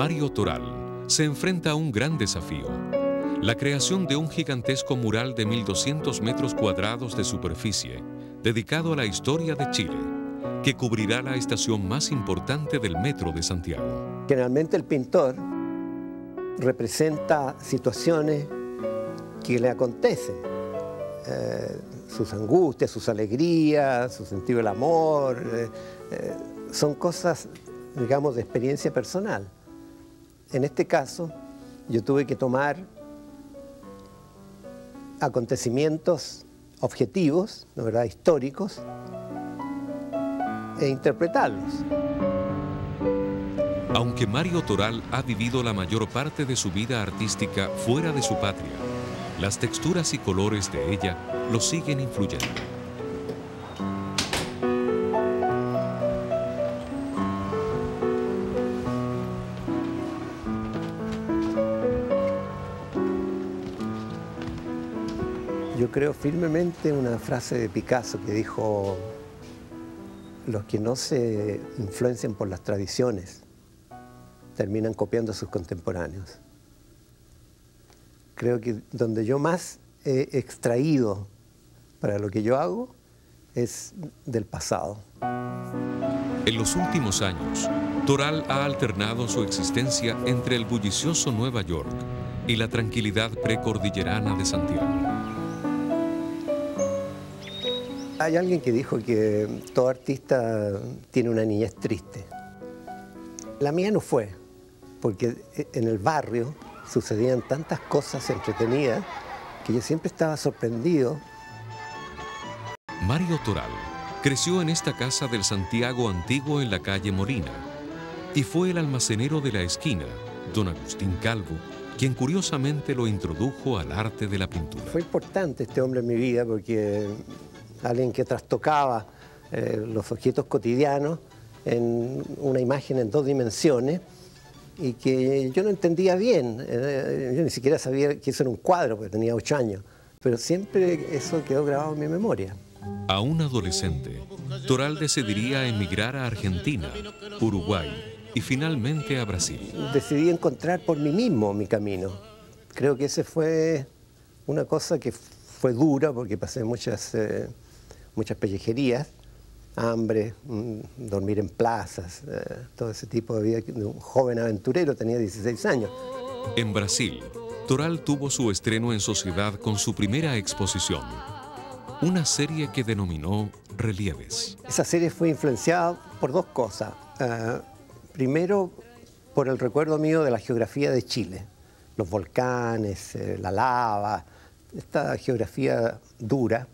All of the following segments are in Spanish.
Mario Toral se enfrenta a un gran desafío: la creación de un gigantesco mural de 1.200 metros cuadrados de superficie, dedicado a la historia de Chile, que cubrirá la estación más importante del metro de Santiago. Generalmente el pintor representa situaciones que le acontecen, sus angustias, sus alegrías, su sentido del amor, son cosas, digamos, de experiencia personal. En este caso, yo tuve que tomar acontecimientos objetivos, ¿no verdad?, históricos, e interpretarlos. Aunque Mario Toral ha vivido la mayor parte de su vida artística fuera de su patria, las texturas y colores de ella lo siguen influyendo. Yo creo firmemente en una frase de Picasso que dijo: los que no se influencian por las tradiciones terminan copiando a sus contemporáneos. Creo que donde yo más he extraído para lo que yo hago es del pasado. En los últimos años, Toral ha alternado su existencia entre el bullicioso Nueva York y la tranquilidad precordillerana de Santiago. Hay alguien que dijo que todo artista tiene una niñez triste. La mía no fue, porque en el barrio sucedían tantas cosas entretenidas que yo siempre estaba sorprendido. Mario Toral creció en esta casa del Santiago antiguo en la calle Molina y fue el almacenero de la esquina, don Agustín Calvo, quien curiosamente lo introdujo al arte de la pintura. Fue importante este hombre en mi vida porque alguien que trastocaba los objetos cotidianos en una imagen en 2 dimensiones y que yo no entendía bien. Yo ni siquiera sabía que eso era un cuadro porque tenía 8 años, pero siempre eso quedó grabado en mi memoria. Aún adolescente, Toral decidiría emigrar a Argentina, Uruguay y finalmente a Brasil. Decidí encontrar por mí mismo mi camino. Creo que ese fue una cosa que fue dura porque pasé muchas pellejerías, hambre, dormir en plazas, todo ese tipo de vida de un joven aventurero, tenía 16 años. En Brasil, Toral tuvo su estreno en sociedad con su primera exposición, una serie que denominó Relieves. Esa serie fue influenciada por 2 cosas. Primero, por el recuerdo mío de la geografía de Chile, los volcanes, la lava, esta geografía dura.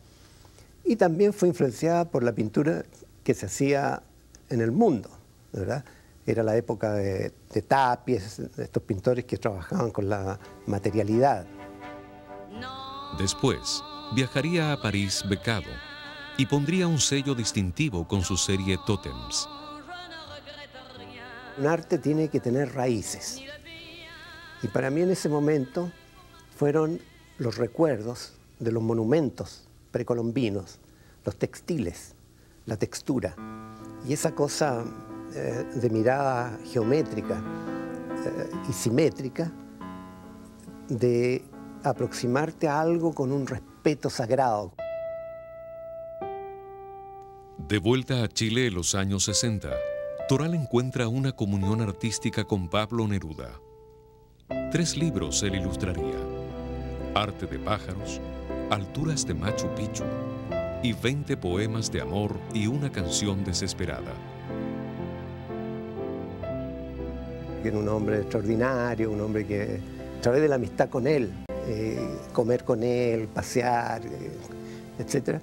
Y también fue influenciada por la pintura que se hacía en el mundo, ¿verdad? Era la época de Tapies, de estos pintores que trabajaban con la materialidad. Después, viajaría a París becado y pondría un sello distintivo con su serie Tótems. Un arte tiene que tener raíces. Y para mí en ese momento fueron los recuerdos de los monumentos precolombinos, los textiles, la textura. Y esa cosa de mirada geométrica y simétrica, de aproximarte a algo con un respeto sagrado. De vuelta a Chile en los años 60, Toral encuentra una comunión artística con Pablo Neruda. 3 libros él ilustraría: Arte de pájaros, Alturas de Machu Picchu y 20 poemas de amor y una canción desesperada. Era un hombre extraordinario, un hombre que, a través de la amistad con él, comer con él, pasear, etc.,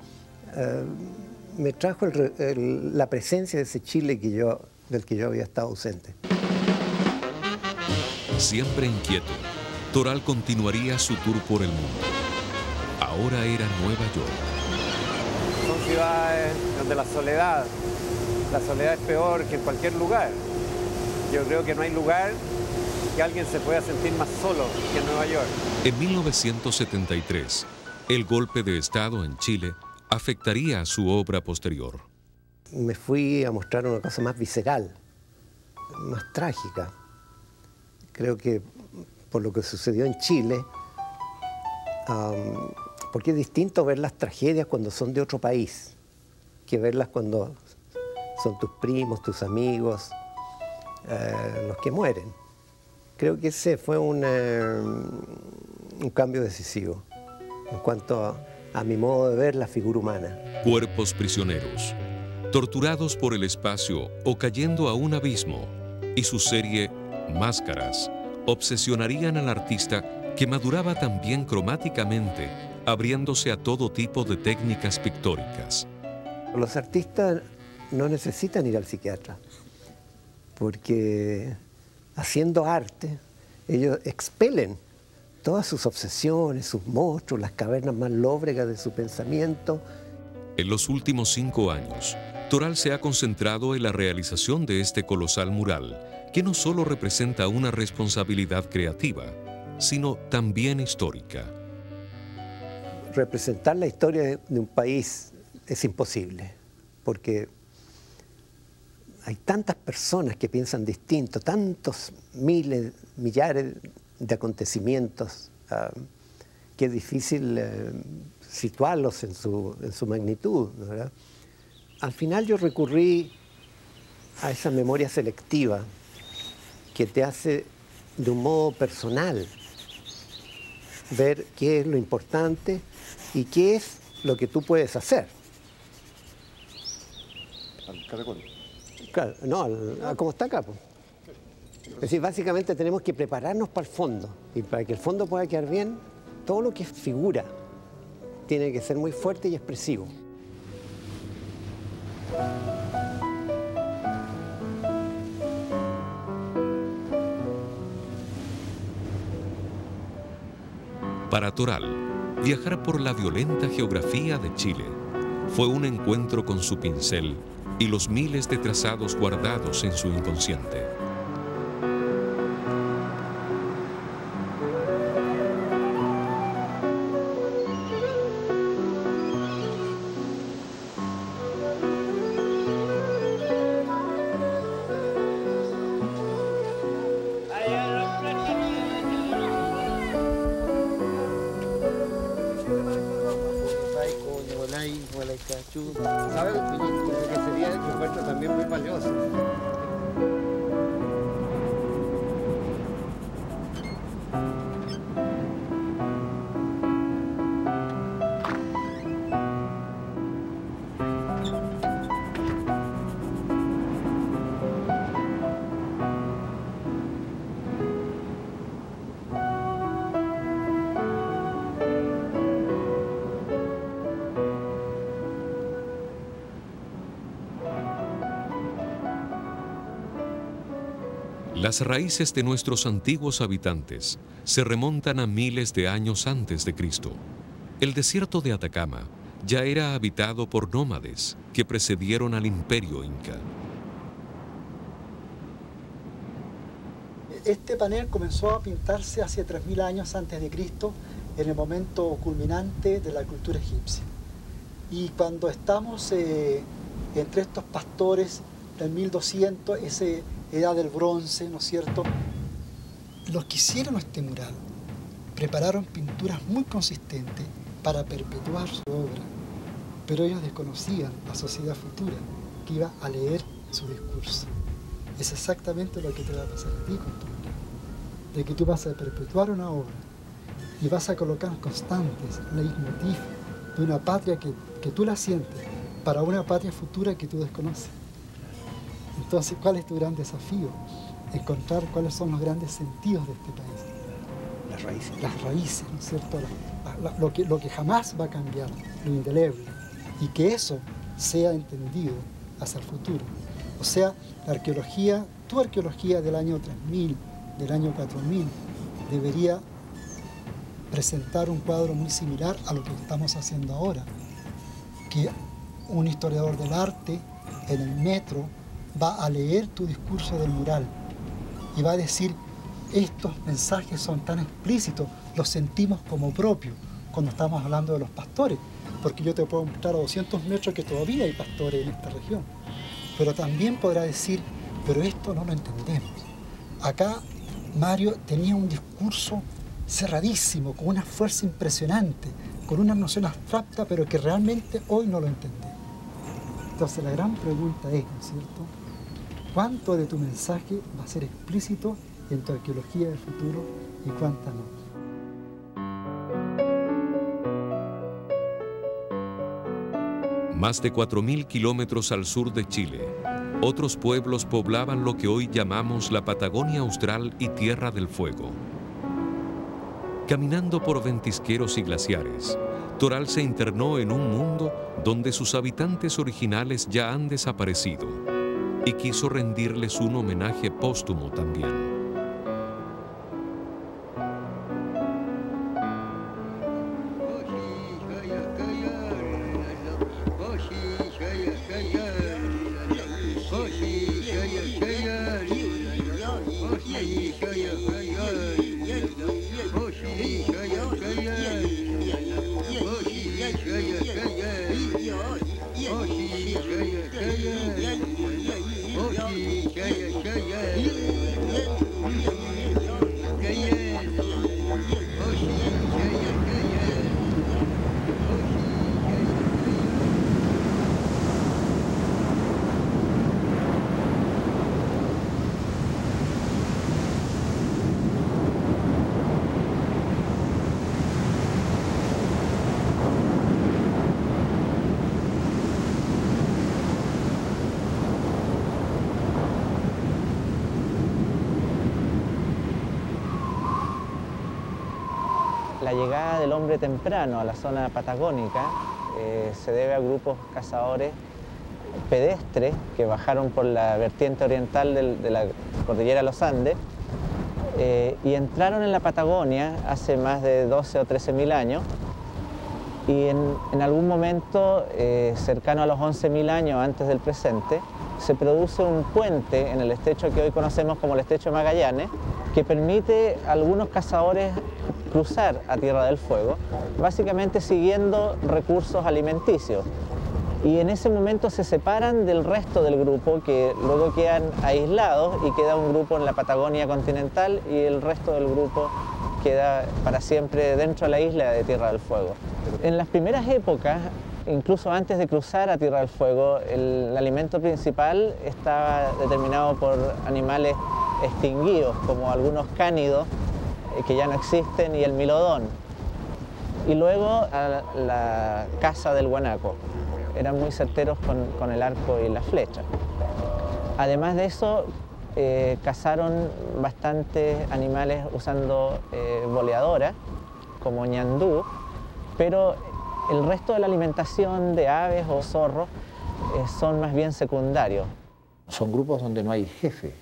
me trajo la presencia de ese Chile del que yo había estado ausente. Siempre inquieto, Toral continuaría su tour por el mundo. Ahora era Nueva York. Son ciudades donde la soledad es peor que en cualquier lugar. Yo creo que no hay lugar que alguien se pueda sentir más solo que en Nueva York. En 1973, el golpe de Estado en Chile afectaría a su obra posterior. Me fui a mostrar una cosa más visceral, más trágica. Creo que por lo que sucedió en Chile, porque es distinto ver las tragedias cuando son de otro país que verlas cuando son tus primos, tus amigos, los que mueren. Creo que ese fue un cambio decisivo en cuanto a mi modo de ver la figura humana. Cuerpos prisioneros, torturados por el espacio o cayendo a un abismo, y su serie Máscaras obsesionarían al artista, que maduraba también cromáticamente, abriéndose a todo tipo de técnicas pictóricas. Los artistas no necesitan ir al psiquiatra, porque haciendo arte ellos expelen todas sus obsesiones, sus monstruos, las cavernas más lóbregas de su pensamiento. En los últimos 5 años, Toral se ha concentrado en la realización de este colosal mural, que no solo representa una responsabilidad creativa, sino también histórica. Representar la historia de un país es imposible, porque hay tantas personas que piensan distinto, tantos miles, millares de acontecimientos, que es difícil situarlos en su magnitud, ¿verdad? Al final yo recurrí a esa memoria selectiva que te hace de un modo personal ver qué es lo importante y qué es lo que tú puedes hacer. Al caracol. Claro, no, como está acá, pues. Es decir, básicamente tenemos que prepararnos para el fondo, y para que el fondo pueda quedar bien, todo lo que es figura tiene que ser muy fuerte y expresivo. Para Toral, viajar por la violenta geografía de Chile fue un encuentro con su pincel y los miles de trazados guardados en su inconsciente. ¿Sabes? Que sería el recuerdo también muy valioso. Las raíces de nuestros antiguos habitantes se remontan a miles de años antes de Cristo. El desierto de Atacama ya era habitado por nómades que precedieron al imperio inca. Este panel comenzó a pintarse hace 3000 años antes de Cristo, en el momento culminante de la cultura egipcia. Y cuando estamos entre estos pastores del 1200, ese edad del bronce, ¿no es cierto? Los que hicieron este mural prepararon pinturas muy consistentes para perpetuar su obra, pero ellos desconocían la sociedad futura que iba a leer su discurso. Es exactamente lo que te va a pasar a ti con tu mural, de que tú vas a perpetuar una obra y vas a colocar constantes leitmotiv de una patria que tú la sientes para una patria futura que tú desconoces. Entonces, ¿cuál es tu gran desafío? Encontrar cuáles son los grandes sentidos de este país. Las raíces. Las raíces, ¿no es cierto? Lo que jamás va a cambiar, lo indeleble. Y que eso sea entendido hacia el futuro. O sea, la arqueología, tu arqueología del año 3000, del año 4000, debería presentar un cuadro muy similar a lo que estamos haciendo ahora. Que un historiador del arte en el metro va a leer tu discurso del mural y va a decir, estos mensajes son tan explícitos, los sentimos como propios cuando estamos hablando de los pastores, porque yo te puedo mostrar a 200 metros que todavía hay pastores en esta región, pero también podrá decir, pero esto no lo entendemos. Acá Mario tenía un discurso cerradísimo, con una fuerza impresionante, con una noción abstracta, pero que realmente hoy no lo entendemos. Entonces la gran pregunta es, ¿no es cierto?, ¿cuánto de tu mensaje va a ser explícito en tu arqueología del futuro y cuánta no? Más de 4.000 kilómetros al sur de Chile, otros pueblos poblaban lo que hoy llamamos la Patagonia Austral y Tierra del Fuego. Caminando por ventisqueros y glaciares, Toral se internó en un mundo donde sus habitantes originales ya han desaparecido y quiso rendirles un homenaje póstumo también. La llegada del hombre temprano a la zona patagónica se debe a grupos cazadores pedestres que bajaron por la vertiente oriental de la cordillera de los Andes y entraron en la Patagonia hace más de 12 o 13.000 años y en algún momento, cercano a los 11.000 años antes del presente, se produce un puente en el estrecho que hoy conocemos como el Estrecho de Magallanes, que permite a algunos cazadores cruzar a Tierra del Fuego, básicamente siguiendo recursos alimenticios. Y en ese momento se separan del resto del grupo, que luego quedan aislados y queda un grupo en la Patagonia continental y el resto del grupo queda para siempre dentro de la isla de Tierra del Fuego. En las primeras épocas, incluso antes de cruzar a Tierra del Fuego, el alimento principal estaba determinado por animales extinguidos, como algunos cánidos que ya no existen y el milodón. Y luego a la caza del guanaco. Eran muy certeros con el arco y la flecha. Además de eso, cazaron bastantes animales usando boleadoras, como ñandú, pero el resto de la alimentación de aves o zorros son más bien secundarios. Son grupos donde no hay jefe,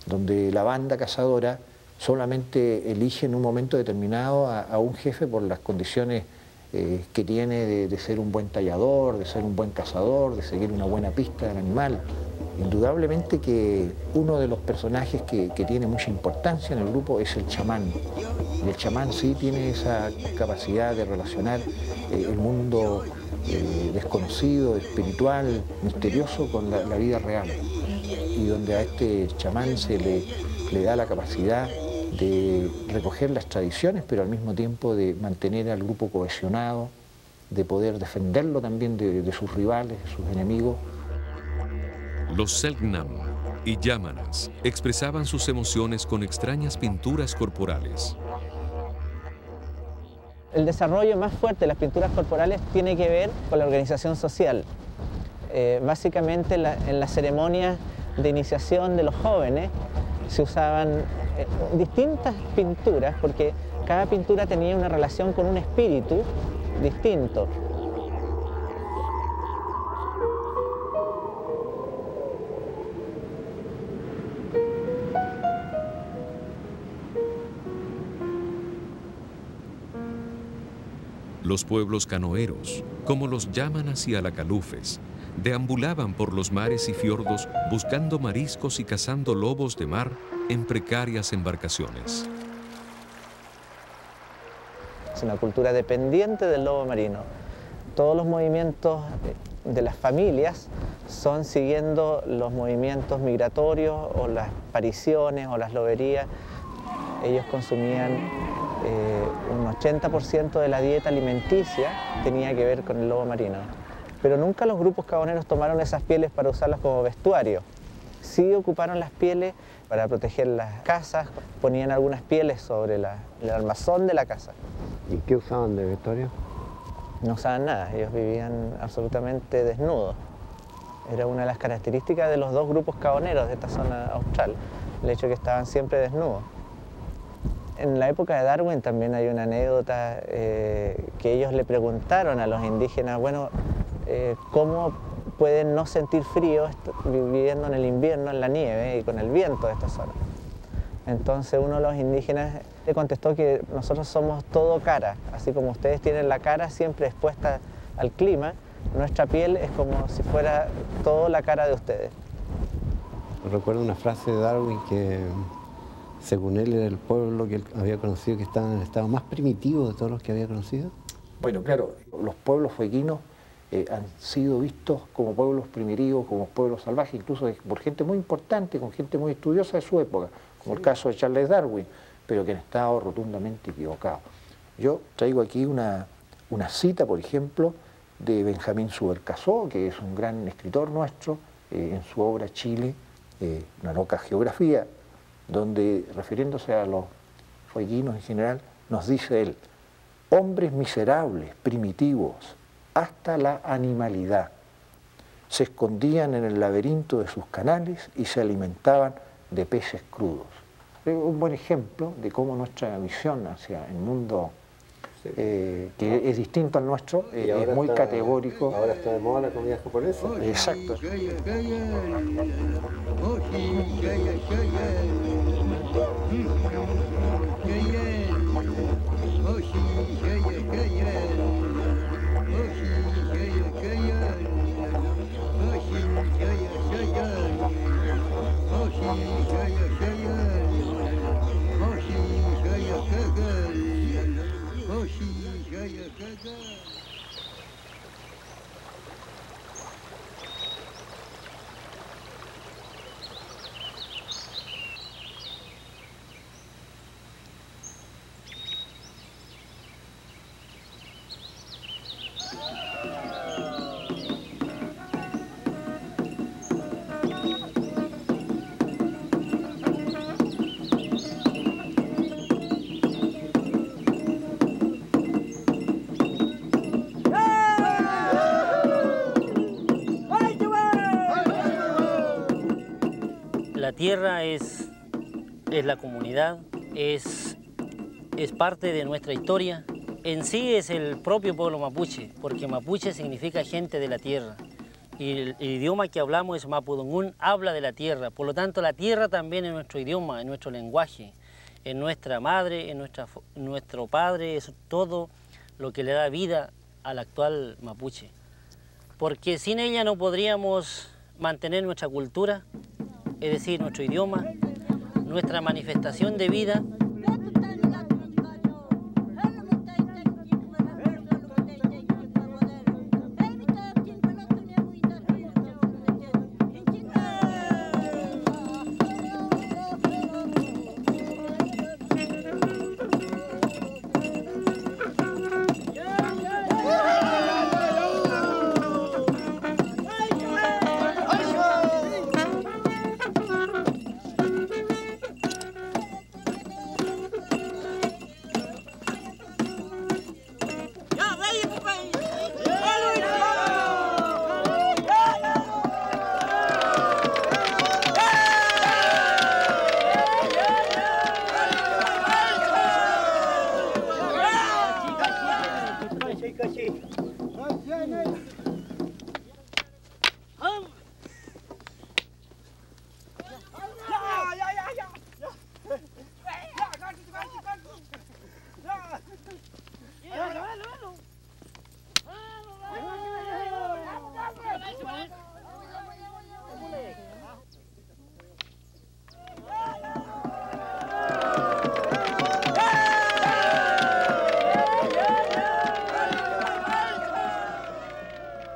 donde la banda cazadora solamente elige en un momento determinado a un jefe por las condiciones que tiene de ser un buen tallador, de ser un buen cazador, de seguir una buena pista del animal. Indudablemente que uno de los personajes que tiene mucha importancia en el grupo es el chamán. Y el chamán sí tiene esa capacidad de relacionar el mundo desconocido, espiritual, misterioso con la vida real. Y donde a este chamán se le da la capacidad de recoger las tradiciones, pero al mismo tiempo de mantener al grupo cohesionado, de poder defenderlo también de sus rivales, de sus enemigos. Los Selknam y Yámanas expresaban sus emociones con extrañas pinturas corporales. El desarrollo más fuerte de las pinturas corporales tiene que ver con la organización social. Básicamente en las ceremonias de iniciación de los jóvenes se usaban distintas pinturas porque cada pintura tenía una relación con un espíritu distinto. Los pueblos canoeros, como los Yámanas y Alacalufes, deambulaban por los mares y fiordos buscando mariscos y cazando lobos de mar en precarias embarcaciones. Es una cultura dependiente del lobo marino. Todos los movimientos de las familias son siguiendo los movimientos migratorios o las apariciones o las loberías Ellos consumían un 80% de la dieta alimenticia tenía que ver con el lobo marino. Pero nunca los grupos caboneros tomaron esas pieles para usarlas como vestuario. Sí ocuparon las pieles para proteger las casas, ponían algunas pieles sobre el armazón de la casa. ¿Y qué usaban de vestuario? No usaban nada, ellos vivían absolutamente desnudos. Era una de las características de los dos grupos caboneros de esta zona austral, el hecho de que estaban siempre desnudos. En la época de Darwin también hay una anécdota que ellos le preguntaron a los indígenas, bueno, ¿cómo pueden no sentir frío viviendo en el invierno, en la nieve y con el viento de esta zona? Entonces uno de los indígenas le contestó que nosotros somos todo cara, así como ustedes tienen la cara siempre expuesta al clima, nuestra piel es como si fuera toda la cara de ustedes. Recuerdo una frase de Darwin que, según él, era el pueblo que él había conocido que estaba en el estado más primitivo de todos los que había conocido. Bueno, claro, los pueblos fueguinos han sido vistos como pueblos primitivos, como pueblos salvajes, incluso por gente muy importante, con gente muy estudiosa de su época, como el caso de Charles Darwin, pero que han estado rotundamente equivocados. Yo traigo aquí una cita, por ejemplo, de Benjamín Subercaseaux, que es un gran escritor nuestro, en su obra Chile, una loca geografía, donde, refiriéndose a los fueguinos en general, nos dice él: hombres miserables, primitivos, hasta la animalidad, se escondían en el laberinto de sus canales y se alimentaban de peces crudos. Es un buen ejemplo de cómo nuestra visión hacia el mundo, que es distinto al nuestro, es muy categórico. Ahora está de moda la comida japonesa. Exacto. La tierra es la comunidad, es parte de nuestra historia. En sí es el propio pueblo mapuche, porque mapuche significa gente de la tierra. Y el idioma que hablamos es mapudungún, habla de la tierra. Por lo tanto, la tierra también es nuestro idioma, es nuestro lenguaje, es nuestra madre, es nuestro padre, es todo lo que le da vida al actual mapuche. Porque sin ella no podríamos mantener nuestra cultura, es decir, nuestro idioma, nuestra manifestación de vida.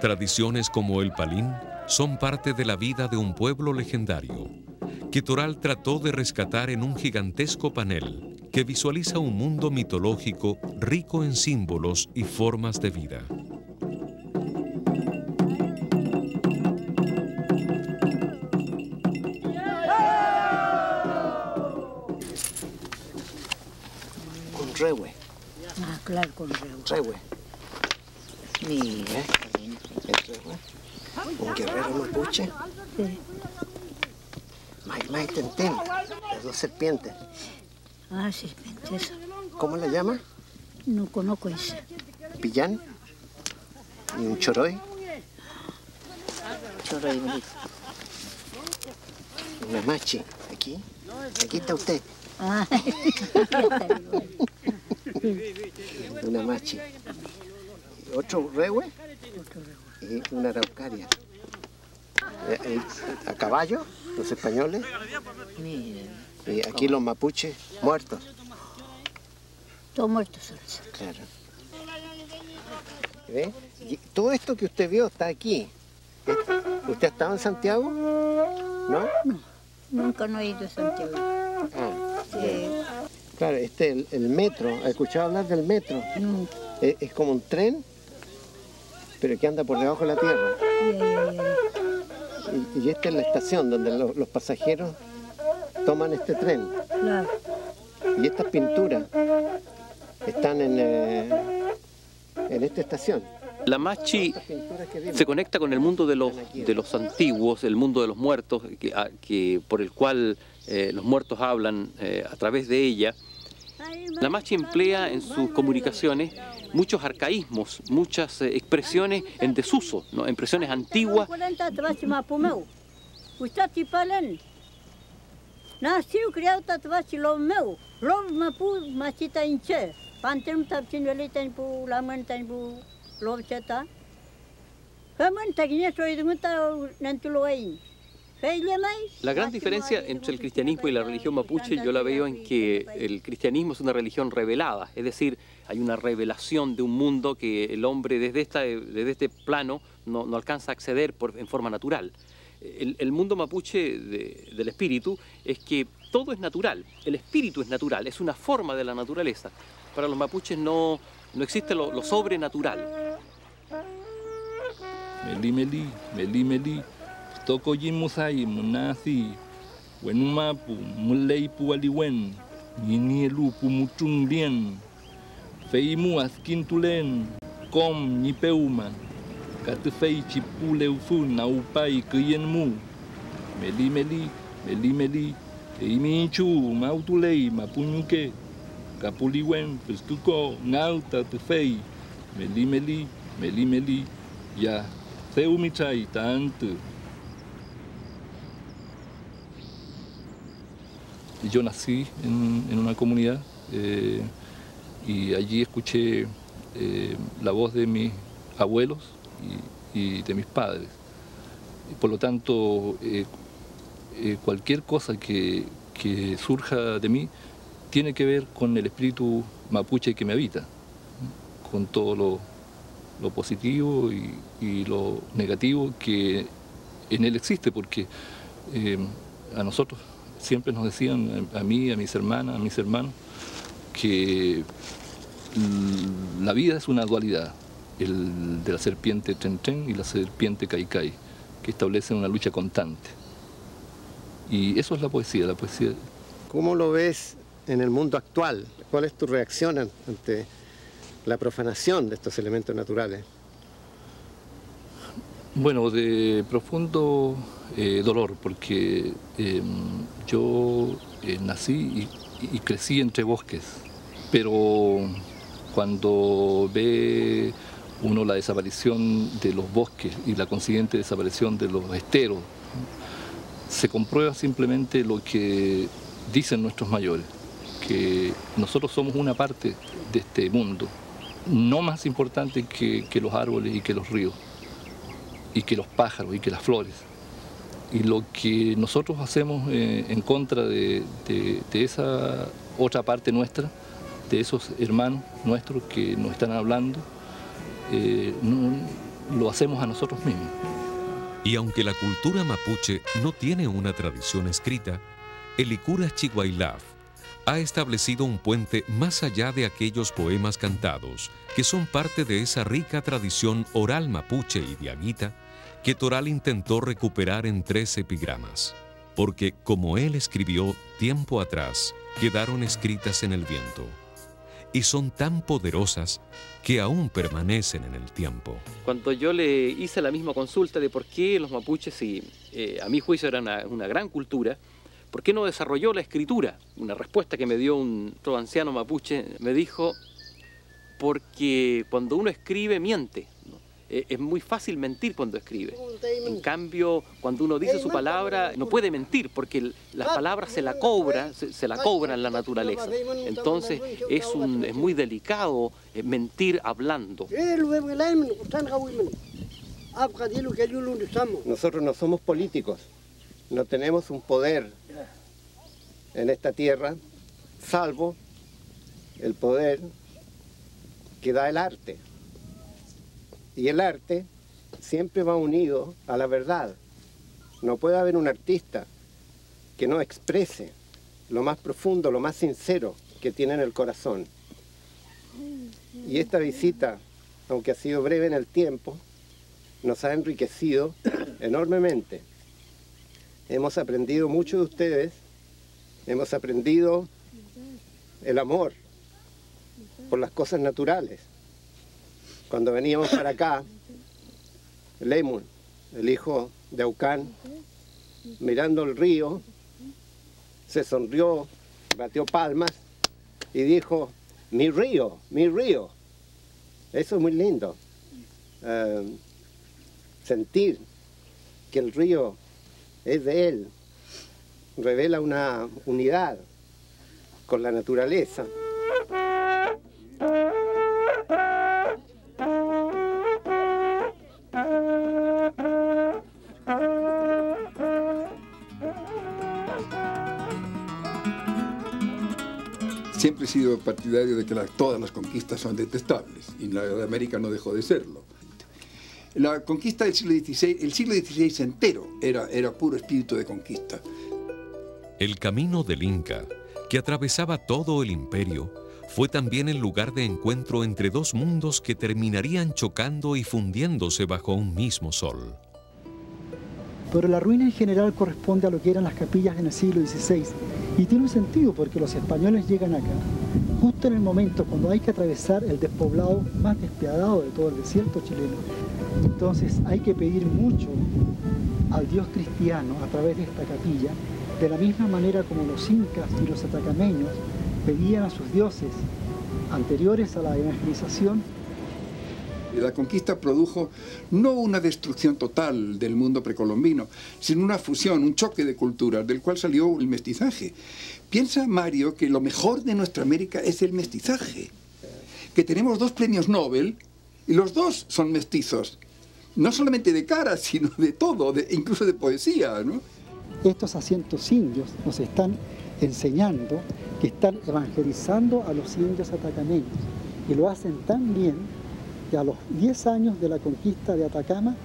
Tradiciones como el palín son parte de la vida de un pueblo legendario, que Toral trató de rescatar en un gigantesco panel que visualiza un mundo mitológico rico en símbolos y formas de vida. Con rehue. Ah, claro, con rehue. Rehue. Mira, El rehue. Un guerrero mapuche. sí. Maimai Tenten, las dos serpientes. Ah, sí, eso. ¿Cómo la llama? No conozco eso. Pillán. Y un choroy. Chorro y bonito. Una machi. Aquí. Aquí está usted. Ah, Una machi. Otro rehue. Y una araucaria. A caballo, los españoles. mira, Y aquí los mapuches muertos. todos muertos son. Claro. ¿Ve? Y todo esto que usted vio está aquí. ¿Usted ha estado en Santiago? ¿No? Nunca no he ido a Santiago. Ah, Eh, claro, el metro. ¿Ha escuchado hablar del metro? nunca. Es como un tren, pero que anda por debajo de la tierra. Y esta es la estación donde los pasajeros toman este tren. Claro. Y estas pinturas están en esta estación. La machi Estas pinturas que vimos. se conecta con el mundo de los antiguos, el mundo de los muertos, por el cual los muertos hablan a través de ella. La machi emplea en sus comunicaciones muchos arcaísmos, muchas expresiones en desuso, ¿no? Expresiones antiguas. Nasciu criado tatuați lom meu, lom mă pu machita inche, pantem tapcin veliten pu la mentan pu lom cheta. Faman tagine soy de muta nantuloain. La gran diferencia entre el cristianismo y la religión mapuche yo la veo en que el cristianismo es una religión revelada, es decir, hay una revelación de un mundo que el hombre desde este plano no alcanza a acceder en forma natural. El mundo mapuche del espíritu es que todo es natural, el espíritu es natural, es una forma de la naturaleza. Para los mapuches no existe lo sobrenatural. Meli meli, meli meli, toko yimusai munasi, wenumapu, muleipu aliwen, ninielu pumutung lien, feimu askintulen, kom nipeuma. Katufei chipuleufu naupai kuyenmu. Meli meli, meli meli, eimichu mautulei mapuñuke. Kapuliwen peskuko ngauta tufei. Meli meli, meli meli, ya seumichai tanto. Yo nací en una comunidad y allí escuché la voz de mis abuelos y de mis padres. Por lo tanto, cualquier cosa que surja de mí tiene que ver con el espíritu mapuche que me habita, con todo lo positivo y lo negativo que en él existe, porque a nosotros siempre nos decían, a mí, a mis hermanas, a mis hermanos, que la vida es una dualidad. El de la serpiente Tren y la serpiente Caicai, que establecen una lucha constante. Y eso es la poesía, la poesía. ¿Cómo lo ves en el mundo actual? ¿Cuál es tu reacción ante la profanación de estos elementos naturales? Bueno, de profundo dolor, porque yo nací y crecí entre bosques, pero cuando ve uno la desaparición de los bosques y la consiguiente desaparición de los esteros, se comprueba simplemente lo que dicen nuestros mayores, que nosotros somos una parte de este mundo, no más importante que los árboles y que los ríos, y que los pájaros y que las flores. Y lo que nosotros hacemos en contra de esa otra parte nuestra, de esos hermanos nuestros que nos están hablando, lo hacemos a nosotros mismos. Y aunque la cultura mapuche no tiene una tradición escrita, el Licura Chihuailaf ha establecido un puente más allá de aquellos poemas cantados, que son parte de esa rica tradición oral mapuche y diaguita que Toral intentó recuperar en 3 epigramas. Porque, como él escribió tiempo atrás, quedaron escritas en el viento. Y son tan poderosas que aún permanecen en el tiempo. Cuando yo le hice la misma consulta de por qué los mapuches, si a mi juicio era una gran cultura, ¿por qué no desarrolló la escritura? Una respuesta que me dio otro anciano mapuche, me dijo, porque cuando uno escribe miente, ¿no? Es muy fácil mentir cuando escribe. En cambio, cuando uno dice su palabra, no puede mentir, porque las palabras se la cobran la naturaleza. Entonces es muy delicado mentir hablando. Nosotros no somos políticos, no tenemos un poder en esta tierra, salvo el poder que da el arte. Y el arte siempre va unido a la verdad. No puede haber un artista que no exprese lo más profundo, lo más sincero que tiene en el corazón. Y esta visita, aunque ha sido breve en el tiempo, nos ha enriquecido enormemente. Hemos aprendido mucho de ustedes, hemos aprendido el amor por las cosas naturales. Cuando veníamos para acá, Lemun, el hijo de Aucán, mirando el río, se sonrió, batió palmas y dijo, mi río, mi río. Eso es muy lindo. Sentir que el río es de él, revela una unidad con la naturaleza. Siempre he sido partidario de que todas las conquistas son detestables, y la de América no dejó de serlo. La conquista del siglo XVI, el siglo XVI entero era puro espíritu de conquista. El camino del Inca, que atravesaba todo el imperio, fue también el lugar de encuentro entre 2 mundos que terminarían chocando y fundiéndose bajo un mismo sol. Pero la ruina en general corresponde a lo que eran las capillas en el siglo XVI. Y tiene un sentido porque los españoles llegan acá, justo en el momento cuando hay que atravesar el despoblado más despiadado de todo el desierto chileno. Entonces hay que pedir mucho al Dios cristiano a través de esta capilla, de la misma manera como los incas y los atacameños pedían a sus dioses anteriores a la evangelización. La conquista produjo no una destrucción total del mundo precolombino, sino una fusión, un choque de culturas, del cual salió el mestizaje. Piensa, Mario, que lo mejor de nuestra América es el mestizaje, que tenemos 2 premios Nobel y los 2 son mestizos, no solamente de cara, sino de todo, incluso de poesía, ¿no? Estos asientos indios nos están enseñando que están evangelizando a los indios atacameños y lo hacen tan bien que a los 10 años de la conquista de Atacama,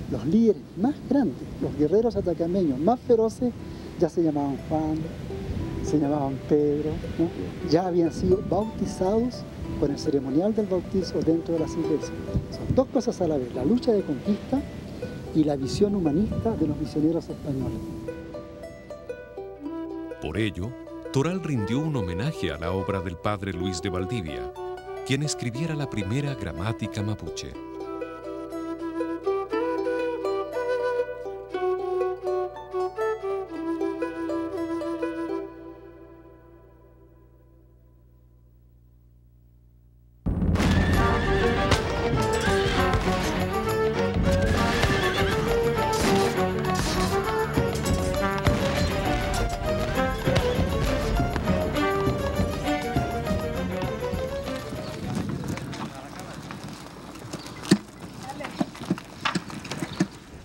los líderes más grandes, los guerreros atacameños más feroces, ya se llamaban Juan, se llamaban Pedro, ¿no? Ya habían sido bautizados con el ceremonial del bautizo dentro de las iglesias. Son 2 cosas a la vez, la lucha de conquista y la visión humanista de los misioneros españoles. Por ello, Toral rindió un homenaje a la obra del padre Luis de Valdivia, quien escribiera la primera gramática mapuche.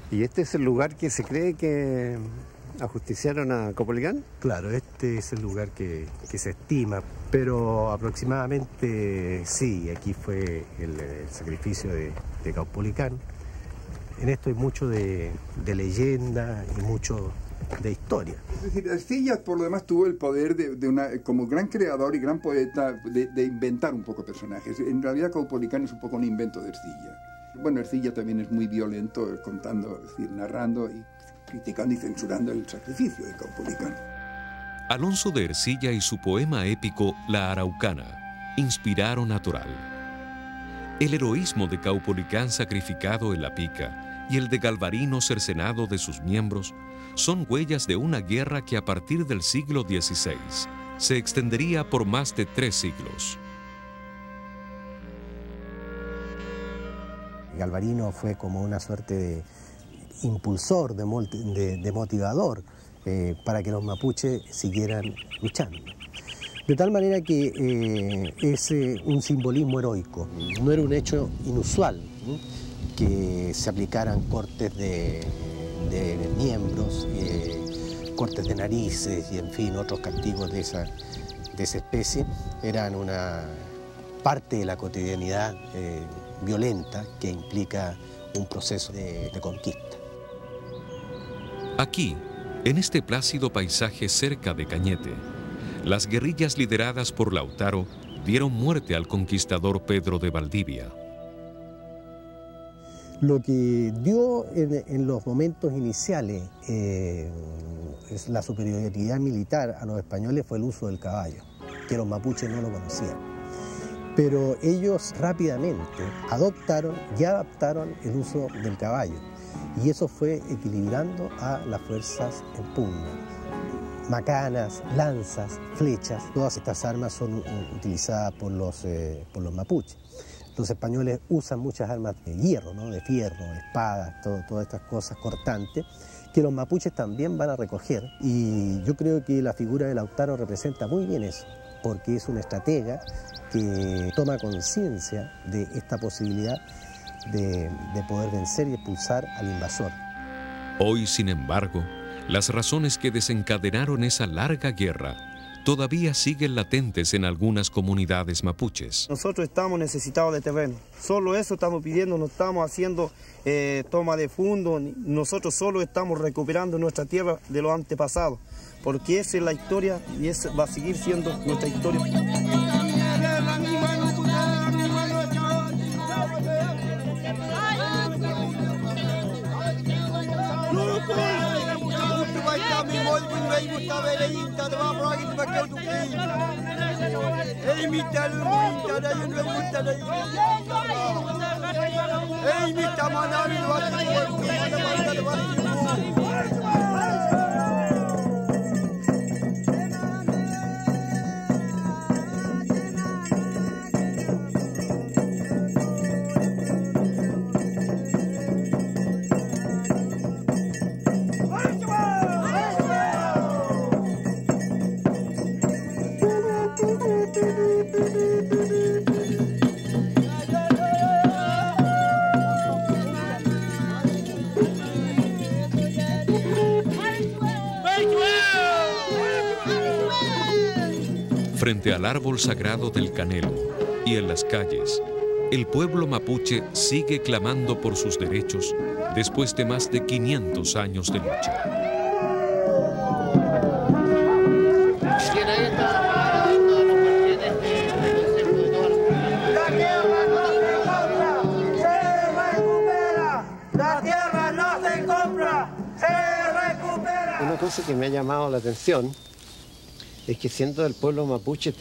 ¿Y este es el lugar que se cree que ajusticiaron a Caupolicán? Claro, este es el lugar que se estima, pero aproximadamente sí, aquí fue el sacrificio de Caupolicán. En esto hay mucho de leyenda y mucho de historia. Es decir, Ercilla por lo demás tuvo el poder como gran creador y gran poeta de inventar un poco personajes. En realidad Caupolicán es un poco un invento de Ercilla. Bueno, Ercilla también es muy violento contando, es decir, narrando y criticando y censurando el sacrificio de Caupolicán. Alonso de Ercilla y su poema épico La Araucana inspiraron a Toral. El heroísmo de Caupolicán sacrificado en la pica y el de Galvarino cercenado de sus miembros son huellas de una guerra que a partir del siglo XVI se extendería por más de 3 siglos. Galvarino fue como una suerte de impulsor, de motivador para que los mapuches siguieran luchando. De tal manera que es un simbolismo heroico. No era un hecho inusual, ¿no?, que se aplicaran cortes de miembros, cortes de narices y en fin otros castigos de esa especie. Eran una parte de la cotidianidad violenta que implica un proceso de conquista. Aquí, en este plácido paisaje cerca de Cañete, las guerrillas lideradas por Lautaro dieron muerte al conquistador Pedro de Valdivia. Lo que dio en los momentos iniciales es la superioridad militar a los españoles fue el uso del caballo, que los mapuches no lo conocían. Pero ellos rápidamente adoptaron el uso del caballo y eso fue equilibrando a las fuerzas en pugna. Macanas, lanzas, flechas, todas estas armas son utilizadas por los mapuches. Los españoles usan muchas armas de hierro, ¿no?, de fierro, espadas, todas estas cosas cortantes, que los mapuches también van a recoger. Y yo creo que la figura de Lautaro representa muy bien eso, porque es un estratega que toma conciencia de esta posibilidad de poder vencer y expulsar al invasor. Hoy, sin embargo, las razones que desencadenaron esa larga guerra todavía siguen latentes en algunas comunidades mapuches. Nosotros estamos necesitados de terreno, solo eso estamos pidiendo, no estamos haciendo toma de fondo, nosotros solo estamos recuperando nuestra tierra de los antepasados, porque esa es la historia y esa va a seguir siendo nuestra historia. Frente al árbol sagrado del Canelo y en las calles, el pueblo mapuche sigue clamando por sus derechos después de más de 500 años de lucha. La tierra no se compra, se recupera. Una cosa que me ha llamado la atención es que siendo del pueblo mapuche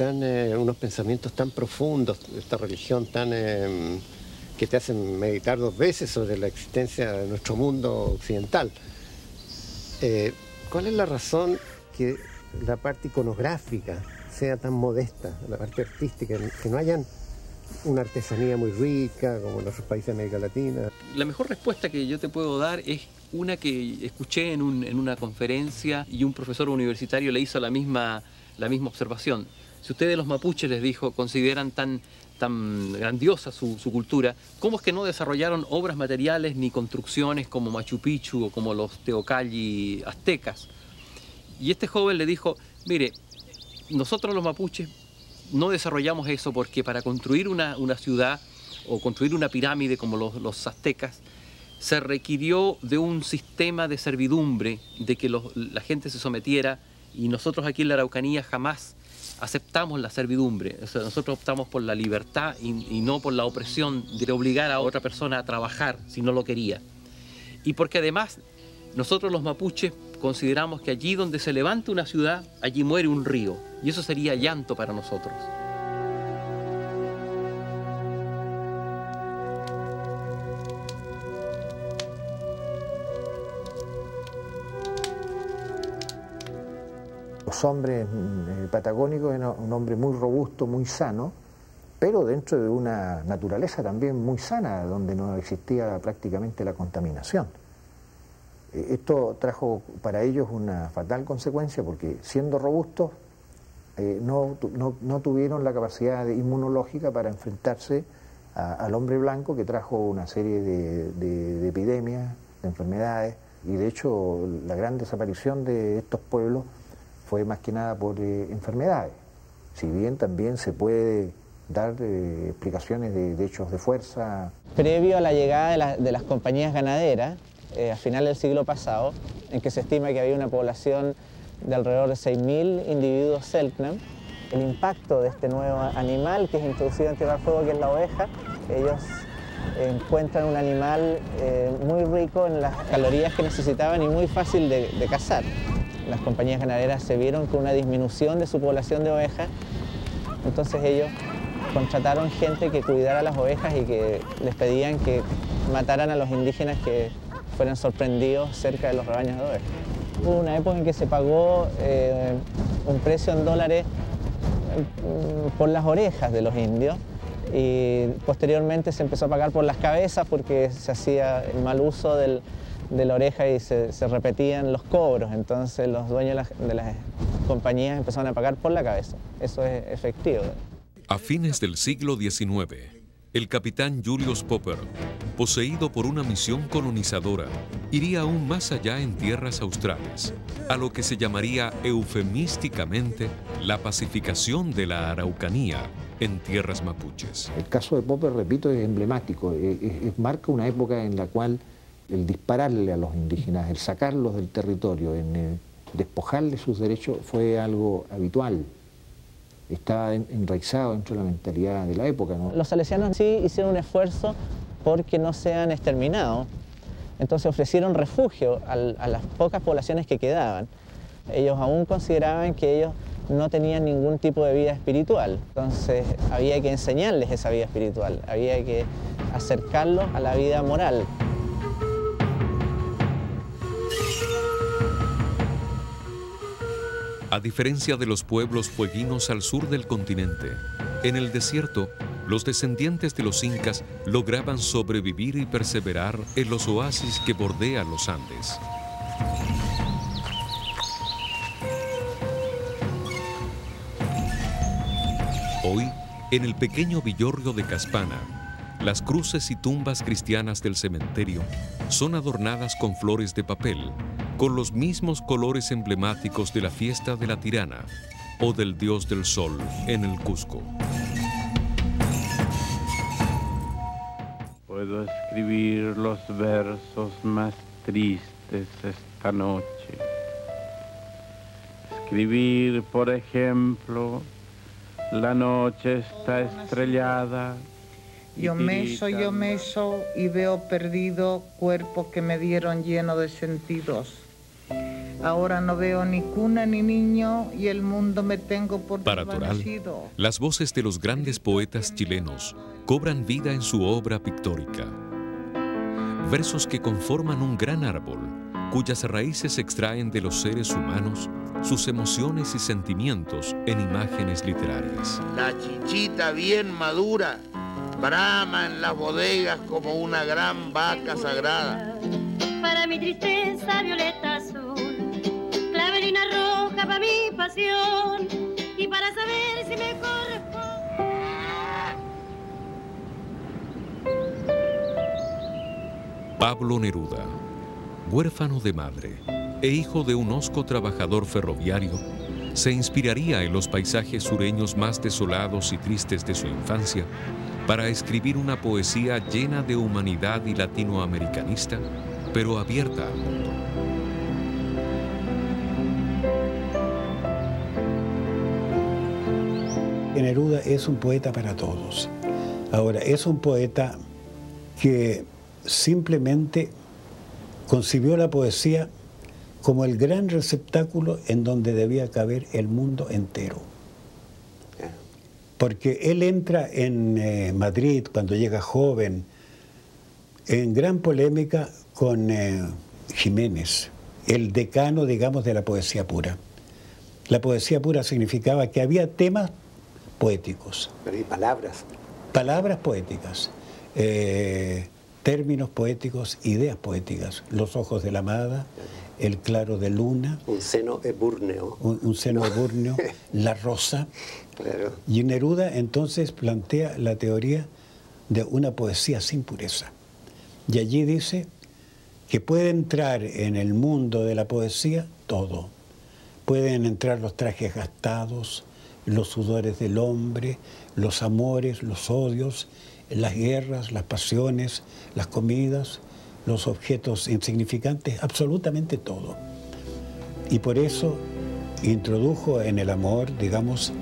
unos pensamientos tan profundos, esta religión tan que te hacen meditar 2 veces sobre la existencia de nuestro mundo occidental. ¿Cuál es la razón que la parte iconográfica sea tan modesta, la parte artística, que no hayan una artesanía muy rica como en otros países de América Latina? La mejor respuesta que yo te puedo dar es una que escuché en una conferencia y un profesor universitario le hizo la misma observación. Si ustedes los mapuches, les dijo, consideran tan grandiosa su cultura, ¿cómo es que no desarrollaron obras materiales ni construcciones como Machu Picchu o como los Teocalli aztecas? Y este joven le dijo, mire, nosotros los mapuches no desarrollamos eso porque para construir una ciudad o construir una pirámide como los aztecas, se requirió de un sistema de servidumbre, de que la gente se sometiera, y nosotros aquí en la Araucanía jamás aceptamos la servidumbre. O sea, nosotros optamos por la libertad y no por la opresión de obligar a otra persona a trabajar si no lo quería. Y porque además nosotros los mapuches consideramos que allí donde se levanta una ciudad, allí muere un río, y eso sería llanto para nosotros. Los hombres patagónicos eran un hombre muy robusto, muy sano, pero dentro de una naturaleza también muy sana, donde no existía prácticamente la contaminación. Esto trajo para ellos una fatal consecuencia, porque siendo robustos no tuvieron la capacidad inmunológica para enfrentarse al hombre blanco, que trajo una serie de epidemias, de enfermedades, y de hecho la gran desaparición de estos pueblos fue más que nada por enfermedades, si bien también se puede dar explicaciones de hechos de fuerza. Previo a la llegada de las compañías ganaderas, a final del siglo pasado, en que se estima que había una población de alrededor de 6.000 individuos Selknam, el impacto de este nuevo animal que es introducido en Tierra del Fuego, que es la oveja, ellos encuentran un animal muy rico en las calorías que necesitaban y muy fácil de cazar. Las compañías ganaderas se vieron con una disminución de su población de ovejas, entonces ellos contrataron gente que cuidara las ovejas y que les pedían que mataran a los indígenas que fueran sorprendidos cerca de los rebaños de ovejas. Hubo una época en que se pagó un precio en dólares por las orejas de los indios, y posteriormente se empezó a pagar por las cabezas porque se hacía el mal uso de la oreja y se repetían los cobros. Entonces los dueños de las compañías empezaron a pagar por la cabeza. Eso es efectivo. A fines del siglo XIX, el capitán Julius Popper, poseído por una misión colonizadora, iría aún más allá en tierras australes, a lo que se llamaría eufemísticamente la pacificación de la Araucanía en tierras mapuches. El caso de Popper, repito, es emblemático, marca una época en la cual el dispararle a los indígenas, el sacarlos del territorio, el despojarles sus derechos fue algo habitual. Estaba enraizado dentro de la mentalidad de la época, ¿no? Los salesianos sí hicieron un esfuerzo porque no sean exterminados, entonces ofrecieron refugio a las pocas poblaciones que quedaban. Ellos aún consideraban que ellos no tenían ningún tipo de vida espiritual, entonces había que enseñarles esa vida espiritual, había que acercarlos a la vida moral. A diferencia de los pueblos fueguinos al sur del continente, en el desierto, los descendientes de los incas lograban sobrevivir y perseverar en los oasis que bordean los Andes. Hoy, en el pequeño villorrio de Caspana, las cruces y tumbas cristianas del cementerio son adornadas con flores de papel, con los mismos colores emblemáticos de la fiesta de la Tirana o del dios del sol en el Cusco. Puedo escribir los versos más tristes esta noche. Escribir, por ejemplo, la noche está estrellada. Yo meso y veo perdido cuerpo que me dieron lleno de sentidos. Ahora no veo ni cuna ni niño y el mundo me tengo por desvanecido. Para Toral, las voces de los grandes poetas chilenos cobran vida en su obra pictórica. Versos que conforman un gran árbol, cuyas raíces extraen de los seres humanos sus emociones y sentimientos en imágenes literarias. La chichita bien madura brama en las bodegas como una gran vaca sagrada. Para mi tristeza violeta azul, clavelina roja para mi pasión y para saber si me corresponde. Pablo Neruda, huérfano de madre e hijo de un hosco trabajador ferroviario, se inspiraría en los paisajes sureños más desolados y tristes de su infancia para escribir una poesía llena de humanidad y latinoamericanista, pero abierta al mundo. Neruda es un poeta para todos. Ahora, es un poeta que simplemente concibió la poesía como el gran receptáculo en donde debía caber el mundo entero. Porque él entra en Madrid, cuando llega joven, en gran polémica con Jiménez, el decano, digamos, de la poesía pura. La poesía pura significaba que había temas poéticos. Pero hay palabras. Palabras poéticas, términos poéticos, ideas poéticas. Los ojos de la amada, el claro de luna. Un seno ebúrneo. Un seno ebúrneo, la rosa. Claro. Y Neruda entonces plantea la teoría de una poesía sin pureza. Y allí dice que puede entrar en el mundo de la poesía todo. Pueden entrar los trajes gastados, los sudores del hombre, los amores, los odios, las guerras, las pasiones, las comidas, los objetos insignificantes, absolutamente todo. Y por eso introdujo en el amor, digamos,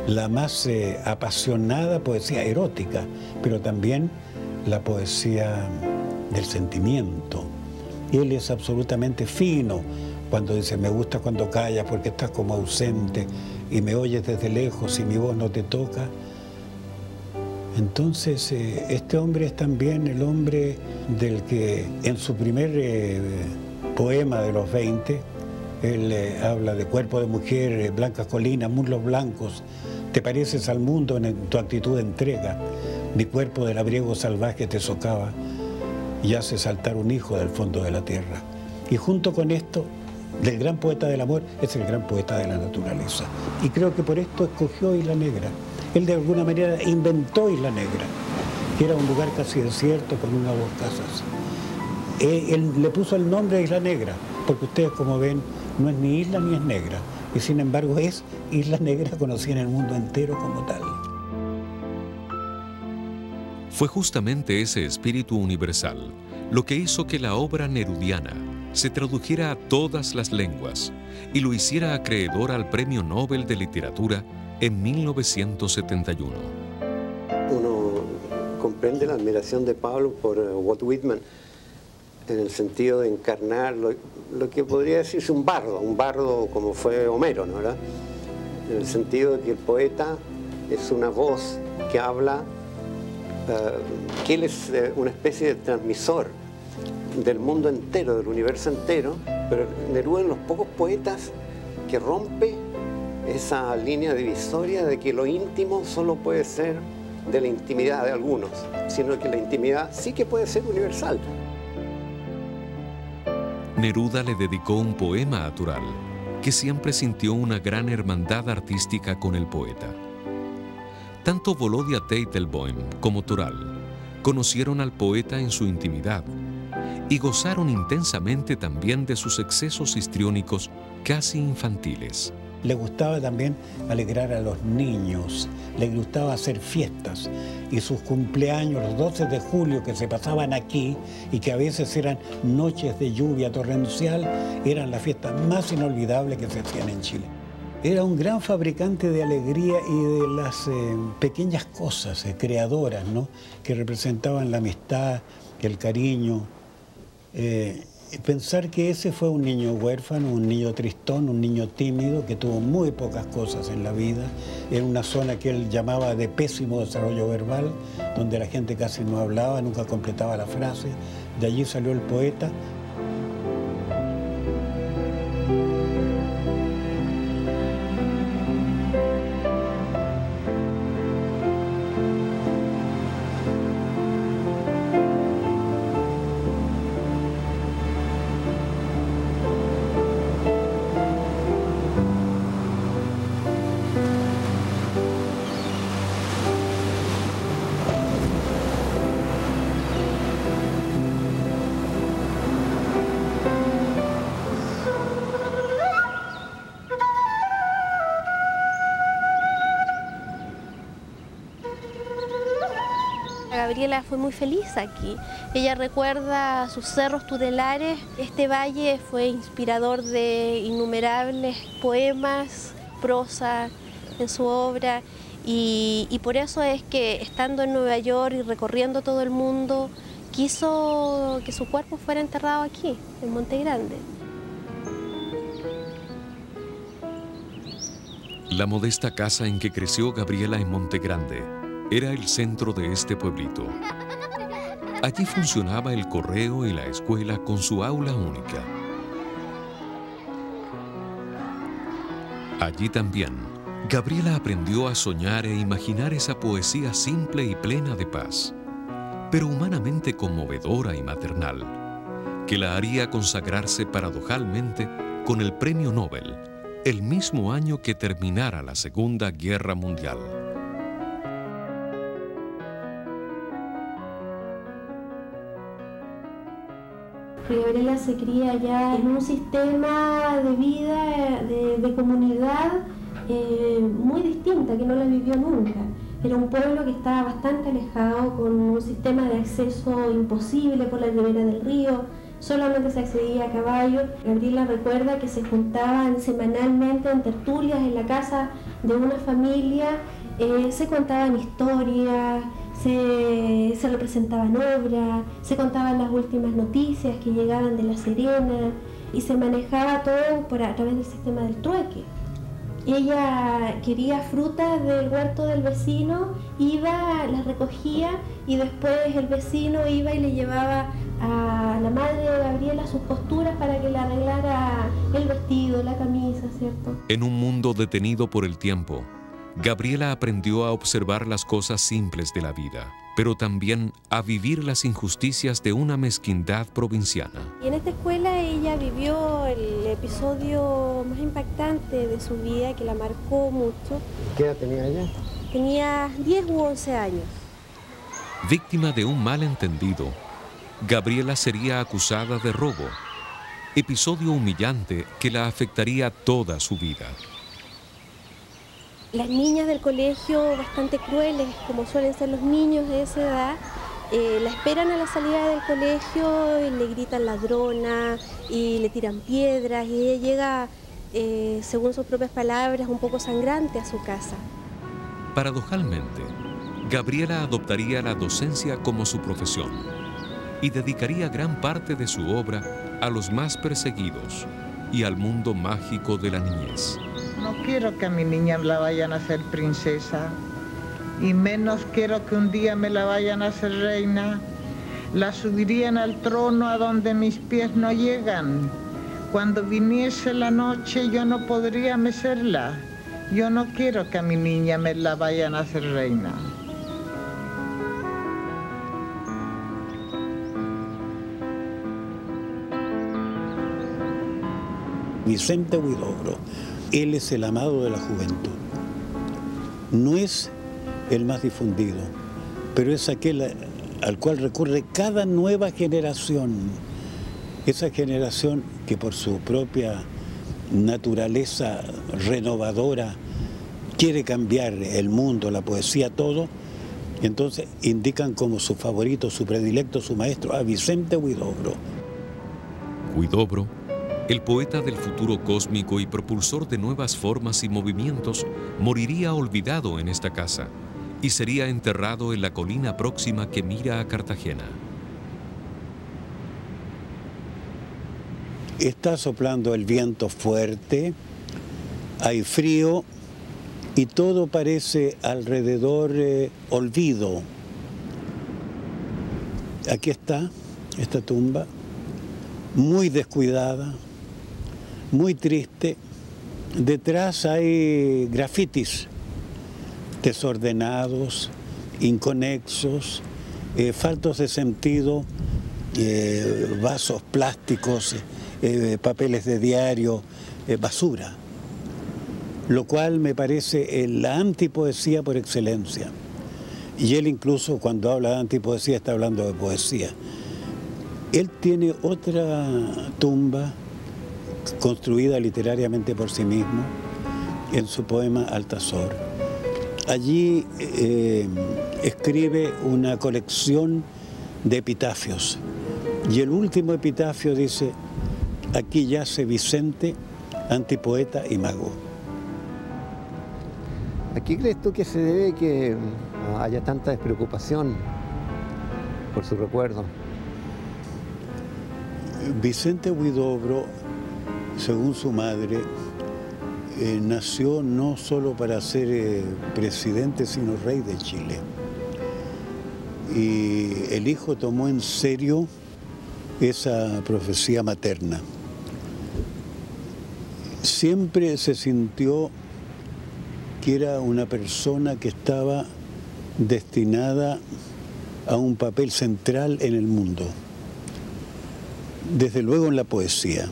la más apasionada poesía erótica, pero también la poesía del sentimiento. Él es absolutamente fino cuando dice, me gusta cuando callas porque estás como ausente y me oyes desde lejos y mi voz no te toca. Entonces, este hombre es también el hombre del que en su primer poema de los 20, él habla de cuerpo de mujer, blancas colinas, muslos blancos, te pareces al mundo en tu actitud de entrega, mi cuerpo de labriego salvaje te socava y hace saltar un hijo del fondo de la tierra. Y junto con esto, del gran poeta del amor, es el gran poeta de la naturaleza. Y creo que por esto escogió Isla Negra. Él de alguna manera inventó Isla Negra, que era un lugar casi desierto con una o dos casas. Él le puso el nombre a Isla Negra, porque ustedes, como ven, no es ni isla ni es negra, y sin embargo es Isla Negra conocida en el mundo entero como tal. Fue justamente ese espíritu universal lo que hizo que la obra nerudiana se tradujera a todas las lenguas y lo hiciera acreedor al Premio Nobel de Literatura en 1971. Uno comprende la admiración de Pablo por Walt Whitman en el sentido de encarnar lo que podría decirse un bardo como fue Homero, ¿no? ¿Verdad? En el sentido de que el poeta es una voz que habla, que él es una especie de transmisor del mundo entero, del universo entero, pero Neruda es uno de los pocos poetas que rompe esa línea divisoria de que lo íntimo solo puede ser de la intimidad de algunos, sino que la intimidad sí que puede ser universal. Neruda le dedicó un poema a Toral, que siempre sintió una gran hermandad artística con el poeta. Tanto Volodya Teitelbaum como Toral conocieron al poeta en su intimidad y gozaron intensamente también de sus excesos histriónicos casi infantiles. Le gustaba también alegrar a los niños, le gustaba hacer fiestas y sus cumpleaños, los 12 de julio que se pasaban aquí y que a veces eran noches de lluvia torrencial, eran las fiestas más inolvidables que se hacían en Chile. Era un gran fabricante de alegría y de las pequeñas cosas creadoras, ¿no?, que representaban la amistad, el cariño. Pensar que ese fue un niño huérfano, un niño tristón, un niño tímido que tuvo muy pocas cosas en la vida, en una zona que él llamaba de pésimo desarrollo verbal, donde la gente casi no hablaba, nunca completaba la frase. De allí salió el poeta. Gabriela fue muy feliz aquí. Ella recuerda sus cerros tutelares. Este valle fue inspirador de innumerables poemas, prosa en su obra, y por eso es que, estando en Nueva York y recorriendo todo el mundo, quiso que su cuerpo fuera enterrado aquí, en Monte Grande. La modesta casa en que creció Gabriela en Monte Grande era el centro de este pueblito. Allí funcionaba el correo y la escuela con su aula única. Allí también, Gabriela aprendió a soñar e imaginar esa poesía simple y plena de paz, pero humanamente conmovedora y maternal, que la haría consagrarse paradojalmente con el Premio Nobel el mismo año que terminara la Segunda Guerra Mundial. Gabriela se cría ya en un sistema de vida, de comunidad muy distinta, que no la vivió nunca. Era un pueblo que estaba bastante alejado, con un sistema de acceso imposible por la ribera del río, solamente se accedía a caballo. Gabriela recuerda que se juntaban semanalmente en tertulias en la casa de una familia, se contaban historias, se representaban obras, se contaban las últimas noticias que llegaban de La Serena, y se manejaba todo a través del sistema del trueque. Ella quería frutas del huerto del vecino, iba, las recogía, y después el vecino iba y le llevaba a la madre de Gabriela sus costuras para que le arreglara el vestido, la camisa, ¿cierto? En un mundo detenido por el tiempo, Gabriela aprendió a observar las cosas simples de la vida, pero también a vivir las injusticias de una mezquindad provinciana. Y en esta escuela ella vivió el episodio más impactante de su vida, que la marcó mucho. ¿Qué edad tenía ella? Tenía 10 u 11 años. Víctima de un malentendido, Gabriela sería acusada de robo, episodio humillante que la afectaría toda su vida. Las niñas del colegio, bastante crueles, como suelen ser los niños de esa edad, la esperan a la salida del colegio y le gritan ladrona y le tiran piedras, y ella llega, según sus propias palabras, un poco sangrante a su casa. Paradojalmente, Gabriela adoptaría la docencia como su profesión y dedicaría gran parte de su obra a los más perseguidos y al mundo mágico de la niñez. No quiero que a mi niña la vayan a hacer princesa, y menos quiero que un día me la vayan a hacer reina. La subirían al trono a donde mis pies no llegan. Cuando viniese la noche yo no podría mecerla. Yo no quiero que a mi niña me la vayan a hacer reina. Vicente Huidobro, él es el amado de la juventud. No es el más difundido, pero es aquel al cual recurre cada nueva generación. Esa generación que por su propia naturaleza renovadora quiere cambiar el mundo, la poesía, todo. Entonces indican como su favorito, su predilecto, su maestro, a Vicente Huidobro. Huidobro, el poeta del futuro cósmico y propulsor de nuevas formas y movimientos, moriría olvidado en esta casa y sería enterrado en la colina próxima que mira a Cartagena. Está soplando el viento fuerte, hay frío y todo parece alrededor olvido. Aquí está esta tumba, muy descuidada, muy triste. Detrás hay grafitis desordenados, inconexos, faltos de sentido, vasos plásticos, papeles de diario, basura. Lo cual me parece la antipoesía por excelencia. Y él incluso cuando habla de antipoesía está hablando de poesía. Él tiene otra tumba construida literariamente por sí mismo en su poema Altazor. Allí escribe una colección de epitafios. Y el último epitafio dice: aquí yace Vicente, antipoeta y mago. ¿A qué crees tú que se debe que haya tanta despreocupación por su recuerdo? Vicente Huidobro, según su madre, nació no solo para ser presidente, sino rey de Chile. Y el hijo tomó en serio esa profecía materna. Siempre se sintió que era una persona que estaba destinada a un papel central en el mundo, desde luego en la poesía.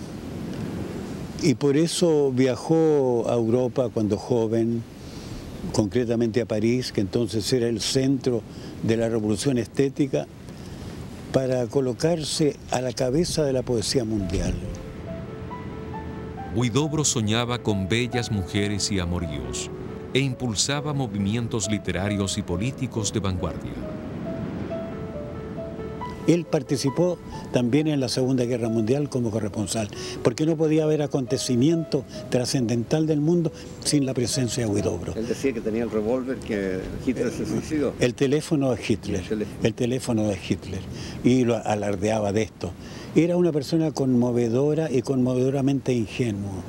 Y por eso viajó a Europa cuando joven, concretamente a París, que entonces era el centro de la revolución estética, para colocarse a la cabeza de la poesía mundial. Huidobro soñaba con bellas mujeres y amoríos e impulsaba movimientos literarios y políticos de vanguardia. Él participó también en la Segunda Guerra Mundial como corresponsal, porque no podía haber acontecimiento trascendental del mundo sin la presencia de Huidobro. Él decía que tenía el revólver, que Hitler se suicidó. El teléfono de Hitler, el teléfono de Hitler, y lo alardeaba de esto. Era una persona conmovedora y conmovedoramente ingenua.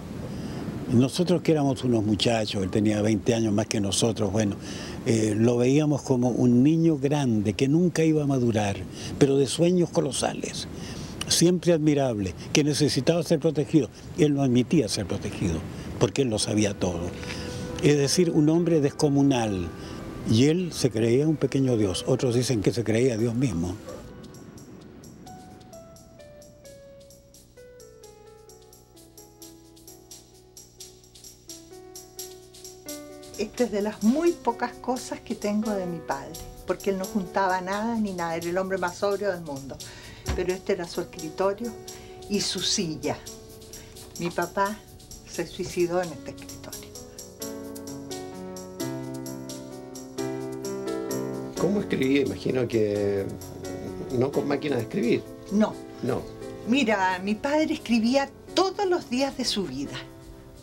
Nosotros que éramos unos muchachos, él tenía 20 años más que nosotros, bueno, lo veíamos como un niño grande que nunca iba a madurar, pero de sueños colosales, siempre admirable, que necesitaba ser protegido. Él no admitía ser protegido, porque él lo sabía todo. Es decir, un hombre descomunal, y él se creía un pequeño Dios. Otros dicen que se creía Dios mismo. Esta es de las muy pocas cosas que tengo de mi padre, porque él no juntaba nada ni nada, era el hombre más sobrio del mundo. Pero este era su escritorio y su silla. Mi papá se suicidó en este escritorio. ¿Cómo escribía? Imagino que no con máquina de escribir. No. No. Mira, mi padre escribía todos los días de su vida.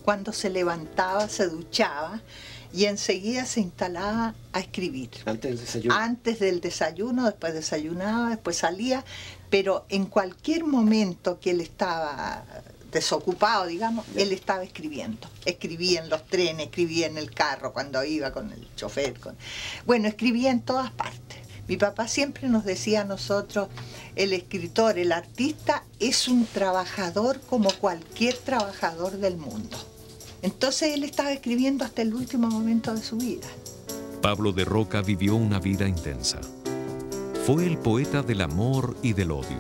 Cuando se levantaba, se duchaba y enseguida se instalaba a escribir. ¿Antes del desayuno? Antes del desayuno, después desayunaba, después salía, pero en cualquier momento que él estaba desocupado, digamos, él estaba escribiendo. Escribía en los trenes, escribía en el carro cuando iba con el chofer. Bueno, escribía en todas partes. Mi papá siempre nos decía a nosotros, el escritor, el artista, es un trabajador como cualquier trabajador del mundo. Entonces él estaba escribiendo hasta el último momento de su vida. Pablo de Roca vivió una vida intensa. Fue el poeta del amor y del odio,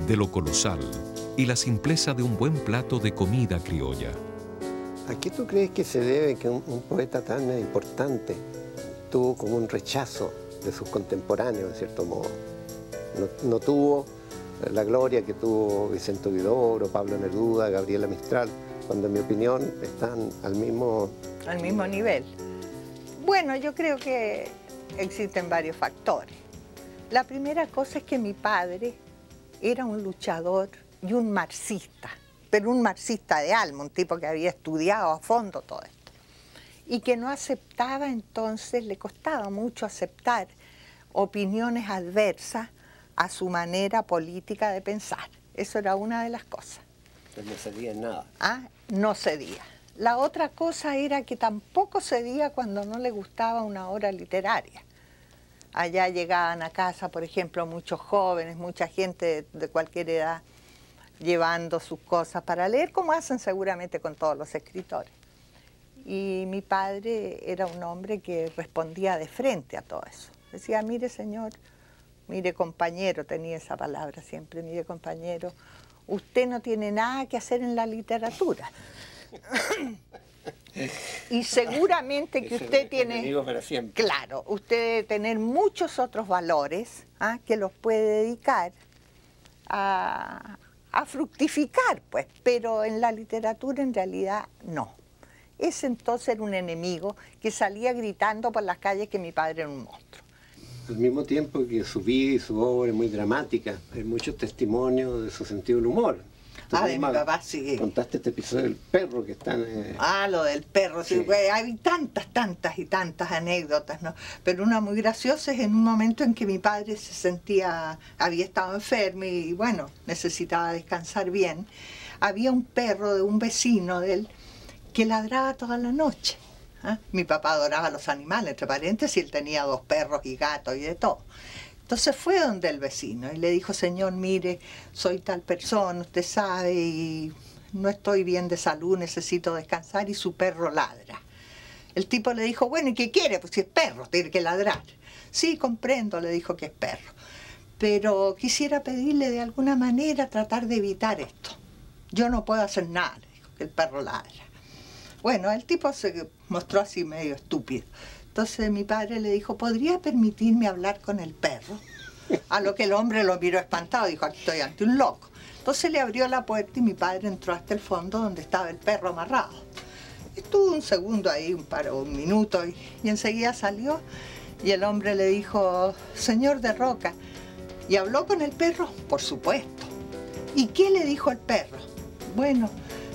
de lo colosal y la simpleza de un buen plato de comida criolla. ¿A qué tú crees que se debe que un poeta tan importante tuvo como un rechazo de sus contemporáneos, en cierto modo? No tuvo la gloria que tuvo Vicente Huidobro, Pablo Neruda, Gabriela Mistral, cuando en mi opinión están al mismo nivel. Bueno, yo creo que existen varios factores. La primera cosa es que mi padre era un luchador y un marxista, pero un marxista de alma, un tipo que había estudiado a fondo todo esto. Y que no aceptaba entonces, le costaba mucho aceptar opiniones adversas a su manera política de pensar. Eso era una de las cosas. No cedía en nada. No cedía. La otra cosa era que tampoco cedía cuando no le gustaba una obra literaria. Allá llegaban a casa, por ejemplo, muchos jóvenes, mucha gente de cualquier edad, llevando sus cosas para leer, como hacen seguramente con todos los escritores. Y mi padre era un hombre que respondía de frente a todo eso. Decía, mire señor, mire compañero, tenía esa palabra siempre, mire compañero, usted no tiene nada que hacer en la literatura. Y seguramente que usted tiene, claro, usted debe tener muchos otros valores que los puede dedicar a fructificar, pues, pero en la literatura en realidad no. Ese entonces era un enemigo que salía gritando por las calles que mi padre era un monstruo. Al mismo tiempo que su vida y su obra es muy dramática, hay muchos testimonios de su sentido del humor. De mi papá, sí. Contaste este episodio del perro que está... lo del perro, sí. Hay tantas anécdotas, ¿no? Pero una muy graciosa es en un momento en que mi padre había estado enfermo y bueno, necesitaba descansar bien. Había un perro de un vecino de él que ladraba toda la noche. Mi papá adoraba los animales, entre paréntesis, él tenía 2 perros y gatos y de todo. Entonces fue donde el vecino y le dijo, señor, mire, soy tal persona, usted sabe, y no estoy bien de salud, necesito descansar, y su perro ladra. El tipo le dijo, bueno, ¿y qué quiere? Pues si es perro, tiene que ladrar. Sí, comprendo, le dijo que es perro, pero quisiera pedirle de alguna manera tratar de evitar esto. Yo no puedo hacer nada, le dijo, que el perro ladra. Bueno, el tipo se mostró así medio estúpido. Entonces mi padre le dijo, ¿podría permitirme hablar con el perro? A lo que el hombre lo miró espantado, dijo, aquí estoy ante un loco. Entonces le abrió la puerta y mi padre entró hasta el fondo donde estaba el perro amarrado. Estuvo un segundo ahí, un minuto, y enseguida salió y el hombre le dijo, señor de Roca, ¿y habló con el perro? Por supuesto. ¿Y qué le dijo el perro? Bueno,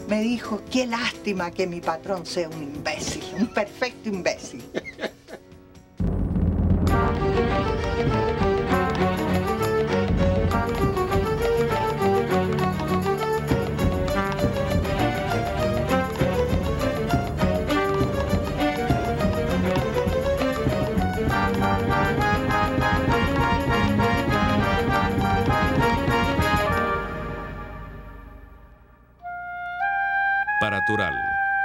me dijo, qué lástima que mi patrón sea un imbécil, un perfecto imbécil. Para Toral,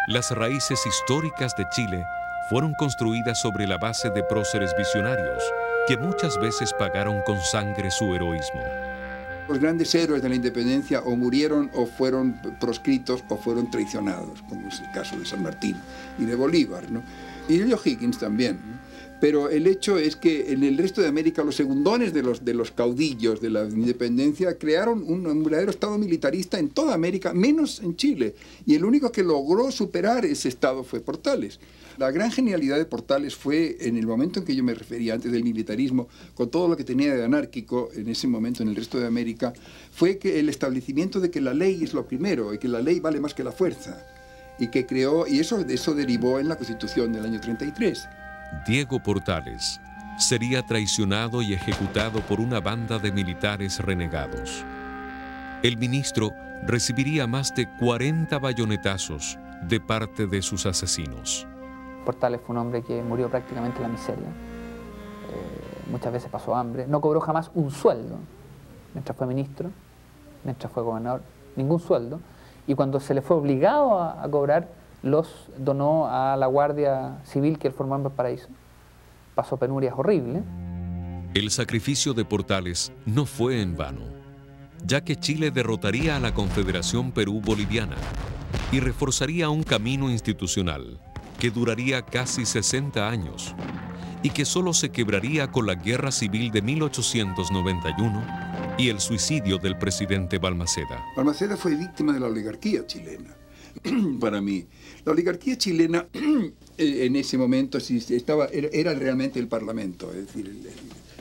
las raíces históricas de Chile fueron construidas sobre la base de próceres visionarios que muchas veces pagaron con sangre su heroísmo. Los grandes héroes de la independencia o murieron o fueron proscritos o fueron traicionados, como es el caso de San Martín y de Bolívar, ¿no? Y de O'Higgins también, ¿no? Pero el hecho es que en el resto de América los segundones de los caudillos de la independencia crearon un verdadero estado militarista en toda América, menos en Chile. Y el único que logró superar ese estado fue Portales. La gran genialidad de Portales fue en el momento en que yo me refería antes del militarismo, con todo lo que tenía de anárquico en ese momento en el resto de América, fue que el establecimiento de que la ley es lo primero y que la ley vale más que la fuerza. Y que creó, y eso derivó en la Constitución del año 33. Diego Portales sería traicionado y ejecutado por una banda de militares renegados. El ministro recibiría más de 40 bayonetazos de parte de sus asesinos. Portales fue un hombre que murió prácticamente en la miseria. Muchas veces pasó hambre. No cobró jamás un sueldo mientras fue ministro, mientras fue gobernador, ningún sueldo. Y cuando se le fue obligado a cobrar, los donó a la Guardia Civil que él formó en Valparaíso. Pasó penurias horribles. El sacrificio de Portales no fue en vano, ya que Chile derrotaría a la Confederación Perú-Boliviana y reforzaría un camino institucional que duraría casi 60 años y que solo se quebraría con la Guerra Civil de 1891 y el suicidio del presidente Balmaceda. Balmaceda fue víctima de la oligarquía chilena. Para mí, la oligarquía chilena en ese momento era realmente el Parlamento, es decir,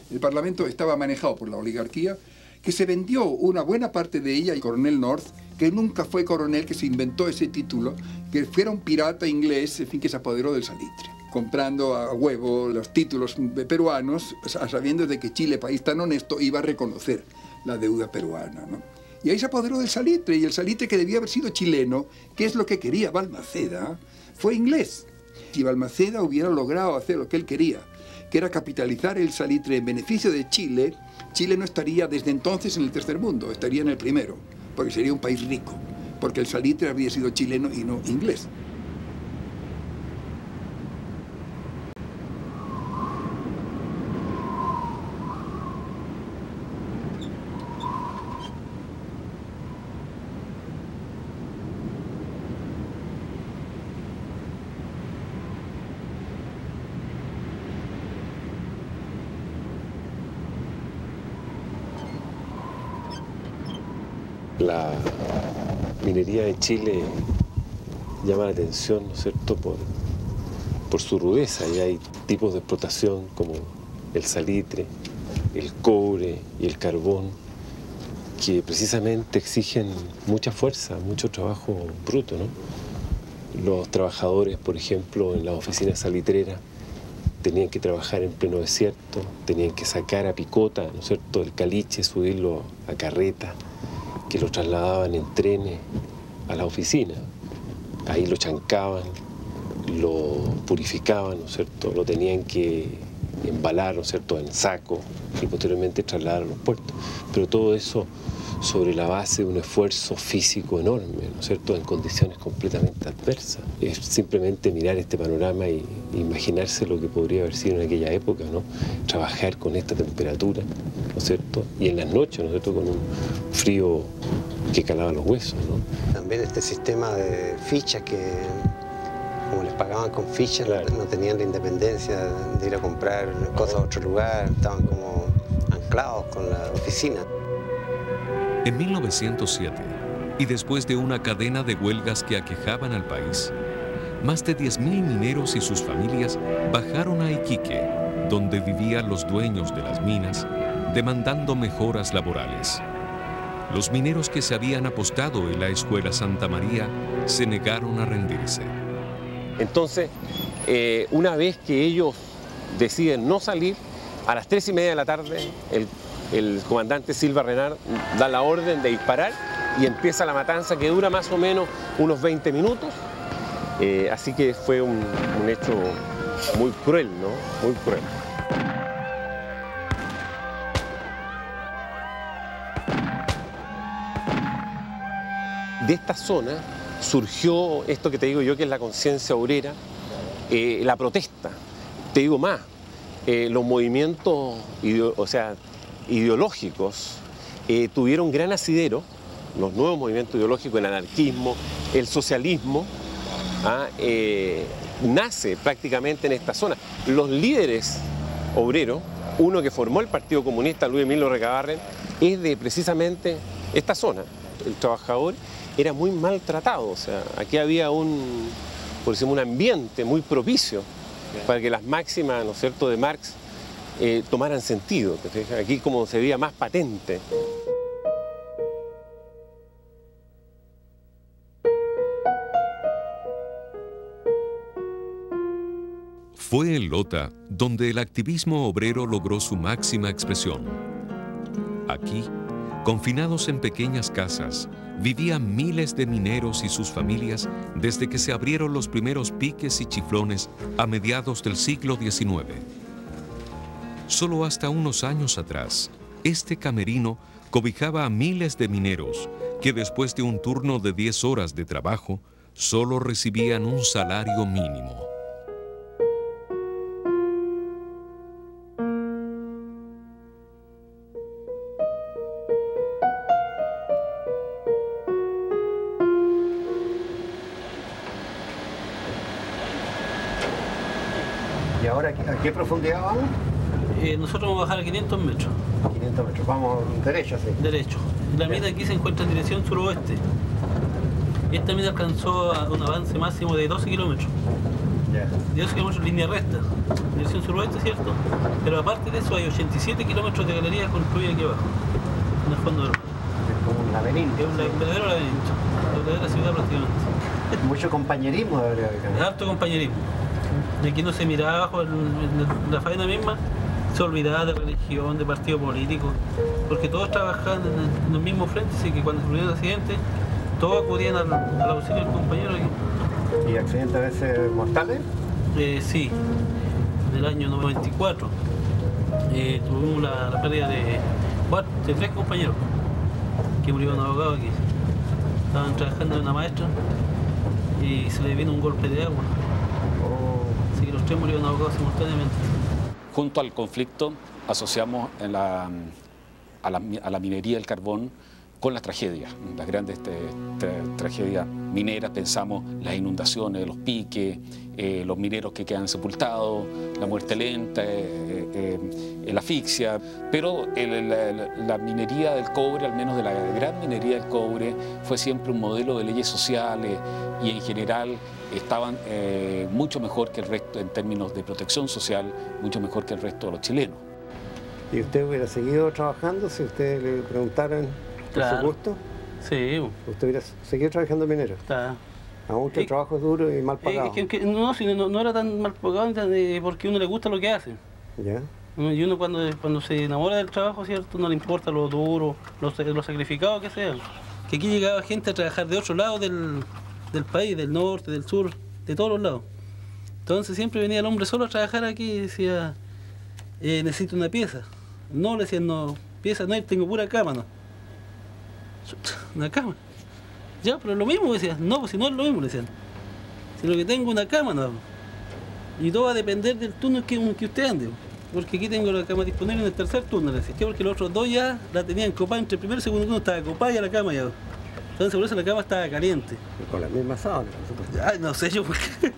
el Parlamento estaba manejado por la oligarquía, que se vendió una buena parte de ella al coronel North, que nunca fue coronel, que se inventó ese título, que fuera un pirata inglés, en fin, que se apoderó del salitre, comprando a huevo los títulos peruanos, sabiendo de que Chile, país tan honesto, iba a reconocer la deuda peruana, ¿no? Y ahí se apoderó del salitre, y el salitre que debía haber sido chileno, que es lo que quería Balmaceda, fue inglés. Si Balmaceda hubiera logrado hacer lo que él quería, que era capitalizar el salitre en beneficio de Chile, Chile no estaría desde entonces en el tercer mundo, estaría en el primero, porque sería un país rico, porque el salitre habría sido chileno y no inglés. La minería de Chile llama la atención, ¿no es cierto?, por su rudeza. Y hay tipos de explotación como el salitre, el cobre y el carbón, que precisamente exigen mucha fuerza, mucho trabajo bruto, ¿no? Los trabajadores, por ejemplo, en las oficinas salitreras, tenían que trabajar en pleno desierto, tenían que sacar a picota, ¿no es cierto?, el caliche, subirlo a carreta, que lo trasladaban en trenes a la oficina. Ahí lo chancaban, lo purificaban, ¿no es cierto?, lo tenían que embalar, ¿no es cierto?, en saco y posteriormente trasladar a los puertos. Pero todo eso sobre la base de un esfuerzo físico enorme, ¿no es cierto?, en condiciones completamente adversas. Es simplemente mirar este panorama e imaginarse lo que podría haber sido en aquella época, ¿no? Trabajar con esta temperatura, ¿no es cierto?, y en las noches, ¿no es cierto?, con un frío que calaba los huesos, ¿no? También este sistema de fichas que, como les pagaban con fichas, claro, no tenían la independencia de ir a comprar cosas a otro lugar, estaban como anclados con la oficina. En 1907, y después de una cadena de huelgas que aquejaban al país, más de 10.000 mineros y sus familias bajaron a Iquique, donde vivían los dueños de las minas, demandando mejoras laborales. Los mineros que se habían apostado en la Escuela Santa María se negaron a rendirse. Entonces, una vez que ellos deciden no salir, a las 3:30 de la tarde, el comandante Silva Renard da la orden de disparar y empieza la matanza, que dura más o menos unos 20 minutos. Así que fue un hecho muy cruel, ¿no? Muy cruel. De esta zona surgió esto que te digo yo, que es la conciencia obrera, la protesta. Te digo más, los movimientos ideológicos tuvieron gran asidero, los nuevos movimientos ideológicos, el anarquismo, el socialismo, nace prácticamente en esta zona. Los líderes obreros, uno que formó el Partido Comunista, Luis Emilio Recabarren, es de precisamente esta zona. El trabajador era muy maltratado, o sea, aquí había un ambiente muy propicio para que las máximas, ¿no es cierto?, de Marx tomaran sentido. Aquí como se veía más patente. Fue en Lota donde el activismo obrero logró su máxima expresión. Aquí, confinados en pequeñas casas, vivían miles de mineros y sus familias desde que se abrieron los primeros piques y chiflones a mediados del siglo XIX. Solo hasta unos años atrás, este camerino cobijaba a miles de mineros que después de un turno de 10 horas de trabajo, solo recibían un salario mínimo. ¿Y ahora a qué profundidad vamos? Nosotros vamos a bajar a 500 metros. 500 metros, vamos derecho, sí. Derecho. La mina aquí se encuentra en dirección suroeste. Esta mina alcanzó a un avance máximo de 12 kilómetros. 12 kilómetros en línea recta, dirección suroeste, ¿cierto? Pero aparte de eso hay 87 kilómetros de galería construida aquí abajo, en el fondo del mar. Es como un laberinto. Es un verdadero laberinto, la verdadera ciudad prácticamente. Mucho compañerismo debería haber. Es harto compañerismo. Y aquí no se miraba abajo en la faena misma, se olvidaba de religión, de partido político, porque todos trabajaban en el mismo frente, así que cuando se produjeron accidentes, todos acudían al auxilio del compañero aquí. ¿Y accidentes a veces mortales? Sí, en el año 94 tuvimos la pérdida de 3 compañeros que murieron ahogados aquí. Estaban trabajando en una maestra y se les vino un golpe de agua. Así que los 3 murieron ahogados simultáneamente. Junto al conflicto asociamos a la minería del carbón con las tragedias, las grandes tragedias mineras, pensamos las inundaciones, los piques, los mineros que quedan sepultados, la muerte lenta, la asfixia, pero la minería del cobre, al menos de la gran minería del cobre, fue siempre un modelo de leyes sociales y en general estaban mucho mejor que el resto en términos de protección social, mucho mejor que el resto de los chilenos. ¿Y usted hubiera seguido trabajando si usted le preguntaran por su gusto? Sí. ¿Usted hubiera seguido trabajando minero? Claro. Aún que el trabajo es duro y mal pagado. No era tan mal pagado porque a uno le gusta lo que hace. ¿Ya? Y uno cuando se enamora del trabajo, ¿cierto? No le importa lo duro, lo sacrificado que sea. Que aquí llegaba gente a trabajar de otro lado del país, del norte, del sur, de todos los lados. Entonces siempre venía el hombre solo a trabajar aquí y decía, necesito una pieza. No, le decían, no, pieza no, tengo pura cama, no. Una cama. Ya, pero lo mismo, decían, no, pues si no es lo mismo, le decían. Si lo que tengo una cama, no. Y todo va a depender del turno que usted ande. Porque aquí tengo la cama disponible en el tercer turno, le decía. Porque los otros dos ya la tenían copada, entre el primer y segundo turno estaba copada ya la cama ya. Entonces por eso la cama estaba caliente. Con las mismas sábanas, por supuesto. Ay, no sé yo por qué.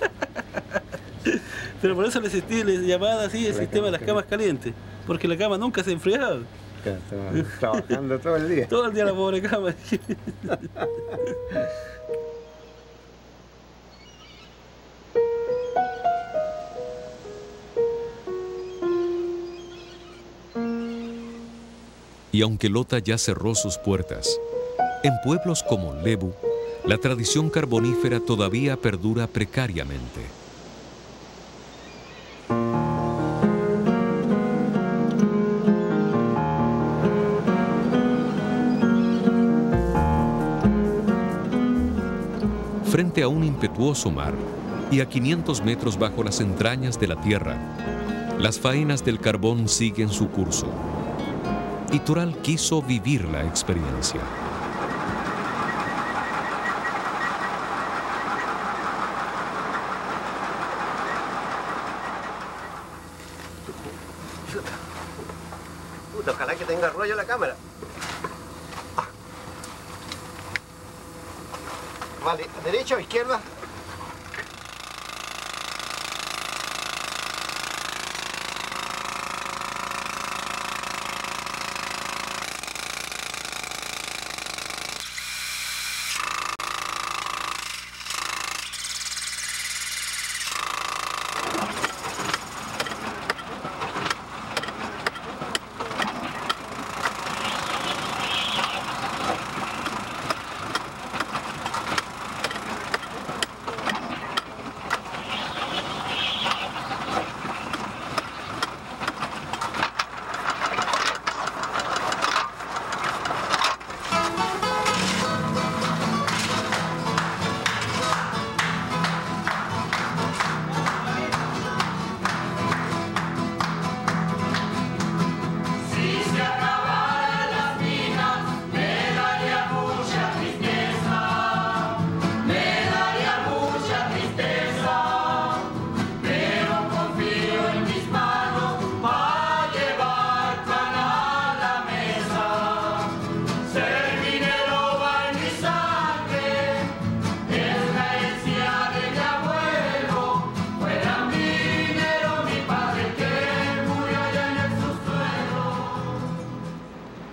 Pero por eso les llamaba así el sistema de las camas calientes. Porque la cama nunca se enfriaba. Trabajando todo el día. Todo el día la pobre cama. Y aunque Lota ya cerró sus puertas, en pueblos como Lebu, la tradición carbonífera todavía perdura precariamente. Frente a un impetuoso mar y a 500 metros bajo las entrañas de la tierra, las faenas del carbón siguen su curso. Y Toral quiso vivir la experiencia. Ojalá que tenga rollo la cámara. Vale, ¿derecha o izquierda?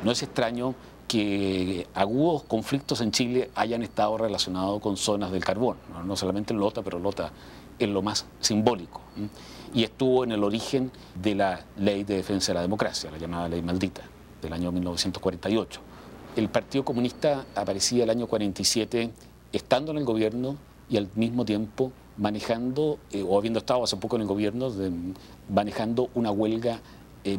No es extraño que agudos conflictos en Chile hayan estado relacionados con zonas del carbón, no solamente en Lota, pero Lota es lo más simbólico. Y estuvo en el origen de la Ley de Defensa de la Democracia, la llamada Ley Maldita, del año 1948. El Partido Comunista aparecía el año 47 estando en el gobierno y al mismo tiempo manejando, o habiendo estado hace poco en el gobierno, manejando una huelga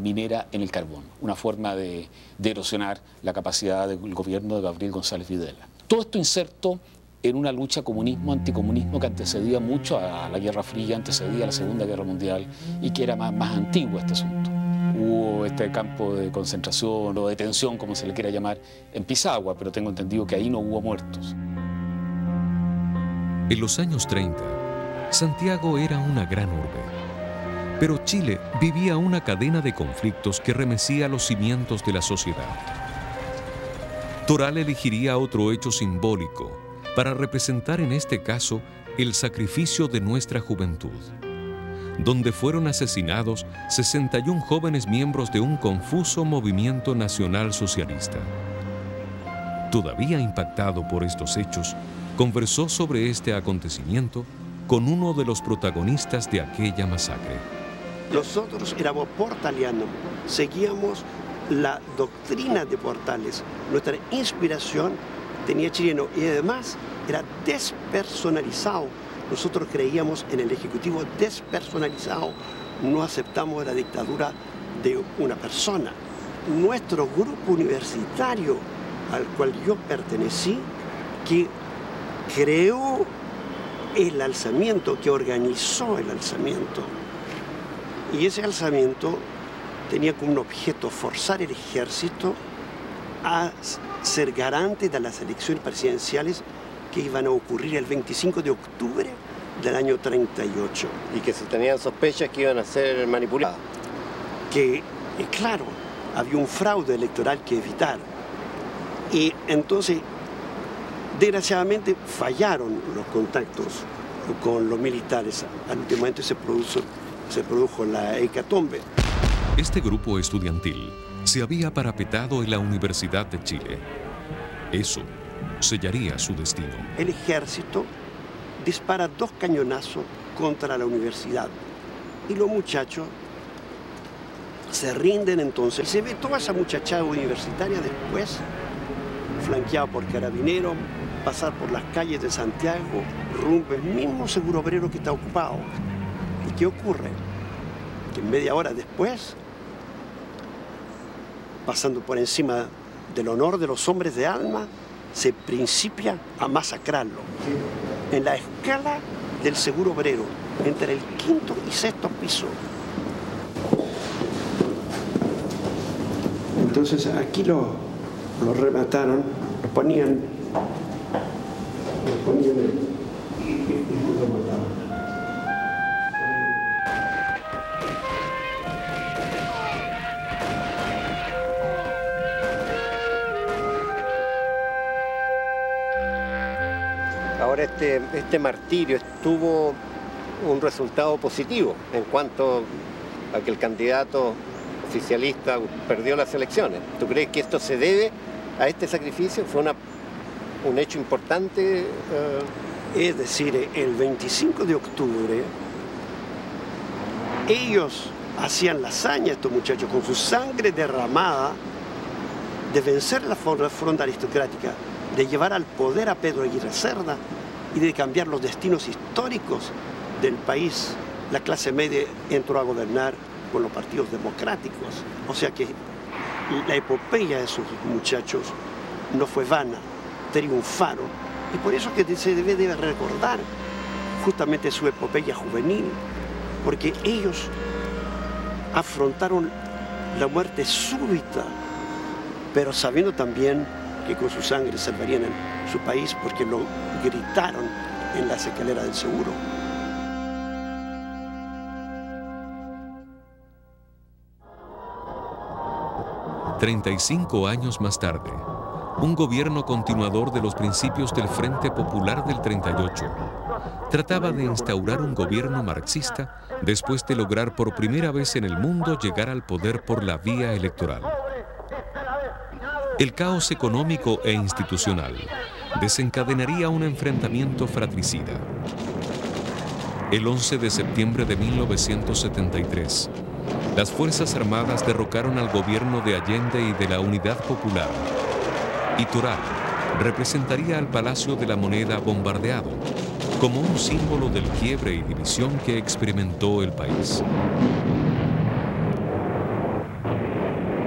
minera en el carbón, una forma de erosionar la capacidad del gobierno de Gabriel González Videla. Todo esto inserto en una lucha comunismo-anticomunismo que antecedía mucho a la Guerra Fría, antecedía a la Segunda Guerra Mundial y que era más antiguo este asunto. Hubo este campo de concentración o detención, como se le quiera llamar, en Pisagua, pero tengo entendido que ahí no hubo muertos. En los años 30, Santiago era una gran urbe. Pero Chile vivía una cadena de conflictos que remecía los cimientos de la sociedad. Toral elegiría otro hecho simbólico, para representar en este caso el sacrificio de nuestra juventud, donde fueron asesinados 61 jóvenes miembros de un confuso movimiento nacional socialista. Todavía impactado por estos hechos, conversó sobre este acontecimiento con uno de los protagonistas de aquella masacre. Nosotros éramos portalianos, seguíamos la doctrina de Portales. Nuestra inspiración tenía chileno y además era despersonalizado. Nosotros creíamos en el Ejecutivo despersonalizado, no aceptamos la dictadura de una persona. Nuestro grupo universitario, al cual yo pertenecí, que creó el alzamiento, que organizó el alzamiento, y ese alzamiento tenía como un objeto forzar el ejército a ser garante de las elecciones presidenciales que iban a ocurrir el 25 de octubre del año 38. Y que se tenían sospechas que iban a ser manipuladas. Que, claro, había un fraude electoral que evitar. Y entonces, desgraciadamente, fallaron los contactos con los militares. Al último momento se produjo la hecatombe. Este grupo estudiantil se había parapetado en la Universidad de Chile. Eso sellaría su destino. El ejército dispara 2 cañonazos contra la universidad y los muchachos se rinden entonces. Se ve toda esa muchachada universitaria después, flanqueada por carabineros, pasar por las calles de Santiago, rumbo el mismo Seguro Obrero que está ocupado. ¿Y qué ocurre? Que media hora después, pasando por encima del honor de los hombres de alma, se principia a masacrarlo. En la escala del Seguro Obrero, entre el 5º y 6º piso. Entonces aquí lo remataron, lo ponían y lo mataban. Ahora este martirio tuvo un resultado positivo en cuanto a que el candidato oficialista perdió las elecciones. ¿Tú crees que esto se debe a este sacrificio? ¿Fue un hecho importante? Es decir, el 25 de octubre, ellos hacían la hazaña, estos muchachos, con su sangre derramada, de vencer la fronda aristocrática, de llevar al poder a Pedro Aguirre Cerda y de cambiar los destinos históricos del país. La clase media entró a gobernar con los partidos democráticos. O sea que la epopeya de esos muchachos no fue vana, triunfaron. Y por eso que se debe recordar justamente su epopeya juvenil, porque ellos afrontaron la muerte súbita, pero sabiendo también que con su sangre salvarían su país, porque lo gritaron en las escaleras del Seguro. «35 años más tarde, un gobierno continuador de los principios del Frente Popular del 38 trataba de instaurar un gobierno marxista después de lograr por primera vez en el mundo llegar al poder por la vía electoral. El caos económico e institucional desencadenaría un enfrentamiento fratricida. El 11 de septiembre de 1973, las Fuerzas Armadas derrocaron al gobierno de Allende y de la Unidad Popular, y Toral representaría al Palacio de la Moneda bombardeado, como un símbolo del quiebre y división que experimentó el país.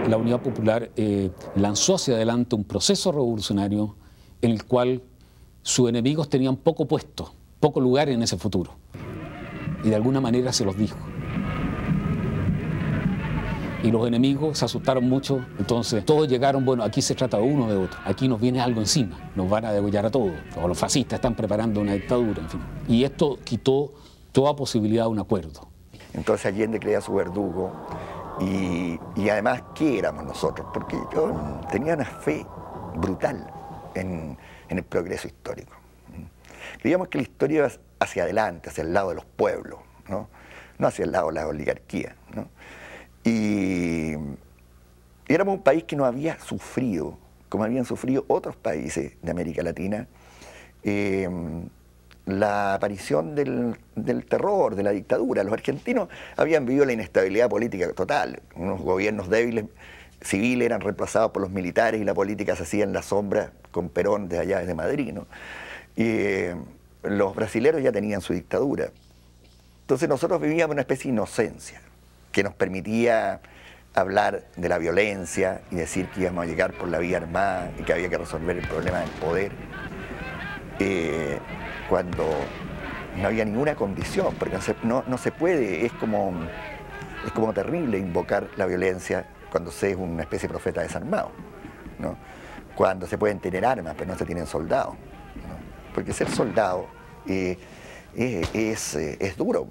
La Unidad Popular lanzó hacia adelante un proceso revolucionario en el cual sus enemigos tenían poco puesto, poco lugar en ese futuro. Y de alguna manera se los dijo. Y los enemigos se asustaron mucho, entonces todos llegaron, bueno, aquí se trata de uno o de otro, aquí nos viene algo encima, nos van a degollar a todos, o los fascistas están preparando una dictadura, en fin. Y esto quitó toda posibilidad de un acuerdo. Entonces Allende creía su verdugo. Y además, ¿qué éramos nosotros? Porque yo tenía una fe brutal en el progreso histórico. Creíamos que la historia iba hacia adelante, hacia el lado de los pueblos, ¿no? No hacia el lado de la oligarquía, ¿no? Y éramos un país que no había sufrido, como habían sufrido otros países de América Latina, la aparición del terror, de la dictadura. Los argentinos habían vivido la inestabilidad política total. Unos gobiernos débiles civiles eran reemplazados por los militares y la política se hacía en la sombra con Perón de allá desde Madrid, ¿no? Y los brasileños ya tenían su dictadura. Entonces nosotros vivíamos una especie de inocencia que nos permitía hablar de la violencia y decir que íbamos a llegar por la vía armada y que había que resolver el problema del poder, cuando no había ninguna condición, porque no se puede, es como terrible invocar la violencia cuando se es una especie de profeta desarmado, ¿no? Cuando se pueden tener armas, pero no se tienen soldados, ¿no? Porque ser soldado es duro.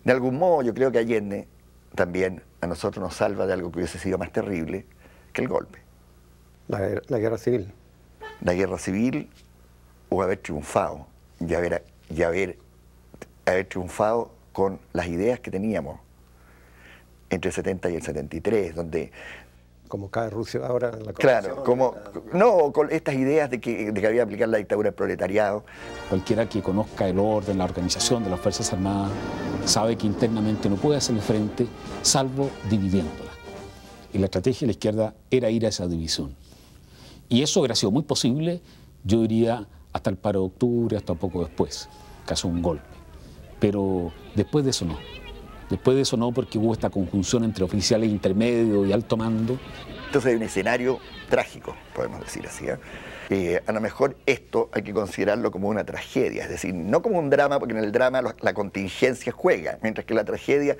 De algún modo yo creo que Allende también a nosotros nos salva de algo que hubiese sido más terrible que el golpe. La guerra civil. La guerra civil, o haber triunfado y haber triunfado con las ideas que teníamos entre el 70 y el 73, donde... Como cae Rusia ahora en la Claro, con estas ideas de que había que aplicar la dictadura del proletariado. Cualquiera que conozca el orden, la organización de las Fuerzas Armadas, sabe que internamente no puede hacerle frente, salvo dividiéndola. Y la estrategia de la izquierda era ir a esa división. Y eso hubiera sido muy posible, yo diría, hasta el paro de octubre, hasta poco después, caso un golpe. Pero después de eso no. Después de eso no, porque hubo esta conjunción entre oficiales intermedios y alto mando. Entonces hay un escenario trágico, podemos decir así, ¿eh? A lo mejor esto hay que considerarlo como una tragedia, es decir, no como un drama, porque en el drama la contingencia juega, mientras que la tragedia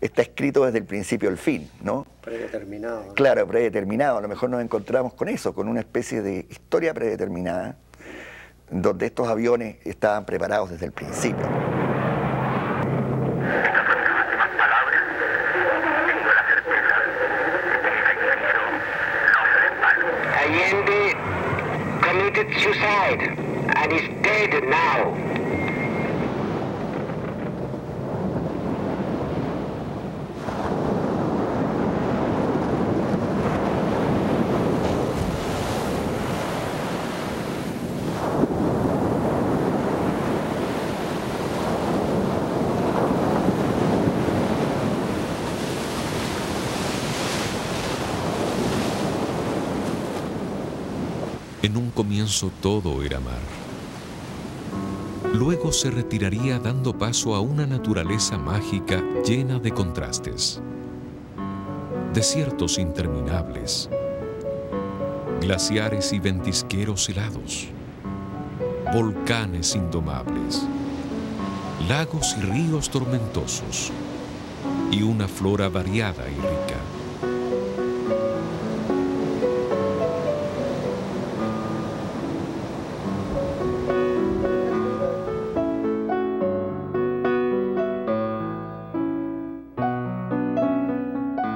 está escrito desde el principio al fin, ¿no? Predeterminado, ¿no? Claro, predeterminado. A lo mejor nos encontramos con eso, con una especie de historia predeterminada, donde estos aviones estaban preparados desde el principio. Allende committed suicide and is dead now. En un comienzo todo era mar. Luego se retiraría dando paso a una naturaleza mágica llena de contrastes. Desiertos interminables, glaciares y ventisqueros helados, volcanes indomables, lagos y ríos tormentosos y una flora variada y rica.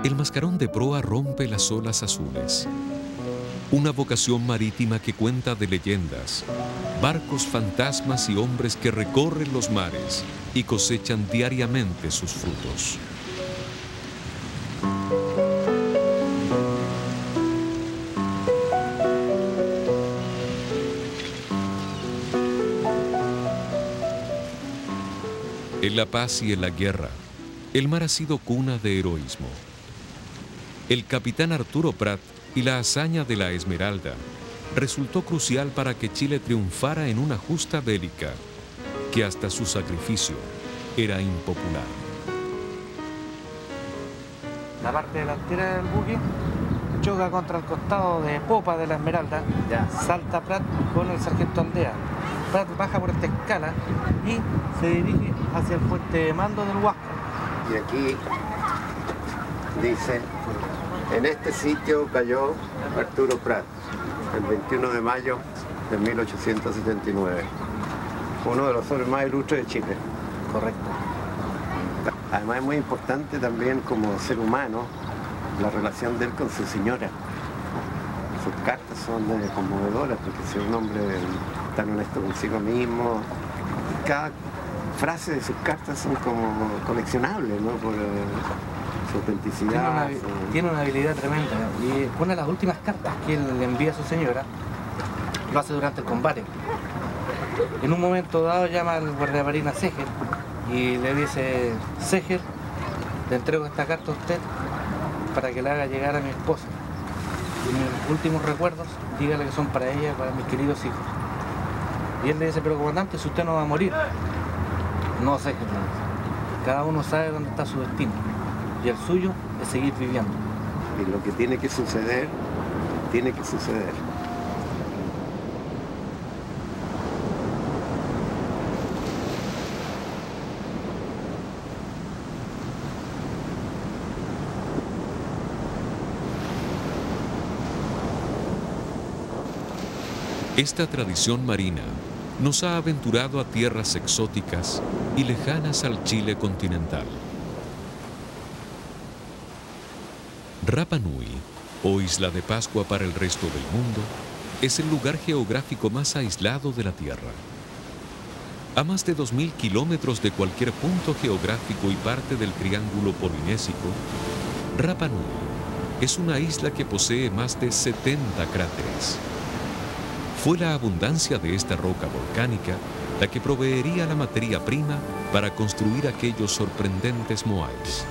El mascarón de proa rompe las olas azules. Una vocación marítima que cuenta de leyendas, barcos fantasmas y hombres que recorren los mares y cosechan diariamente sus frutos. En la paz y en la guerra, el mar ha sido cuna de heroísmo. El capitán Arturo Prat y la hazaña de la Esmeralda resultó crucial para que Chile triunfara en una justa bélica que hasta su sacrificio era impopular. La parte delantera del buque choca contra el costado de popa de la Esmeralda, salta Prat con el sargento Aldea. Prat baja por esta escala y se dirige hacia el puente de mando del Huasco. Y aquí dice: en este sitio cayó Arturo Prat, el 21 de mayo de 1879. Uno de los hombres más ilustres de Chile. Correcto. Además es muy importante también como ser humano la relación de él con su señora. Sus cartas son conmovedoras porque es un hombre tan honesto consigo mismo. Cada frase de sus cartas son como coleccionables, ¿no? Por su autenticidad. Tiene una habilidad tremenda. Y una de las últimas cartas que él le envía a su señora lo hace durante el combate. En un momento dado llama al guardiamarina Seger y le dice: Seger, le entrego esta carta a usted para que la haga llegar a mi esposa. Y mis últimos recuerdos, dígale que son para ella y para mis queridos hijos. Y él le dice: pero comandante, si usted no va a morir. No, Seger, cada uno sabe dónde está su destino. Y el suyo es seguir viviendo. Y lo que tiene que suceder, tiene que suceder. Esta tradición marina nos ha aventurado a tierras exóticas y lejanas al Chile continental. Rapa Nui, o Isla de Pascua para el resto del mundo, es el lugar geográfico más aislado de la Tierra. A más de 2000 kilómetros de cualquier punto geográfico y parte del triángulo polinésico, Rapa Nui es una isla que posee más de 70 cráteres. Fue la abundancia de esta roca volcánica la que proveería la materia prima para construir aquellos sorprendentes moais.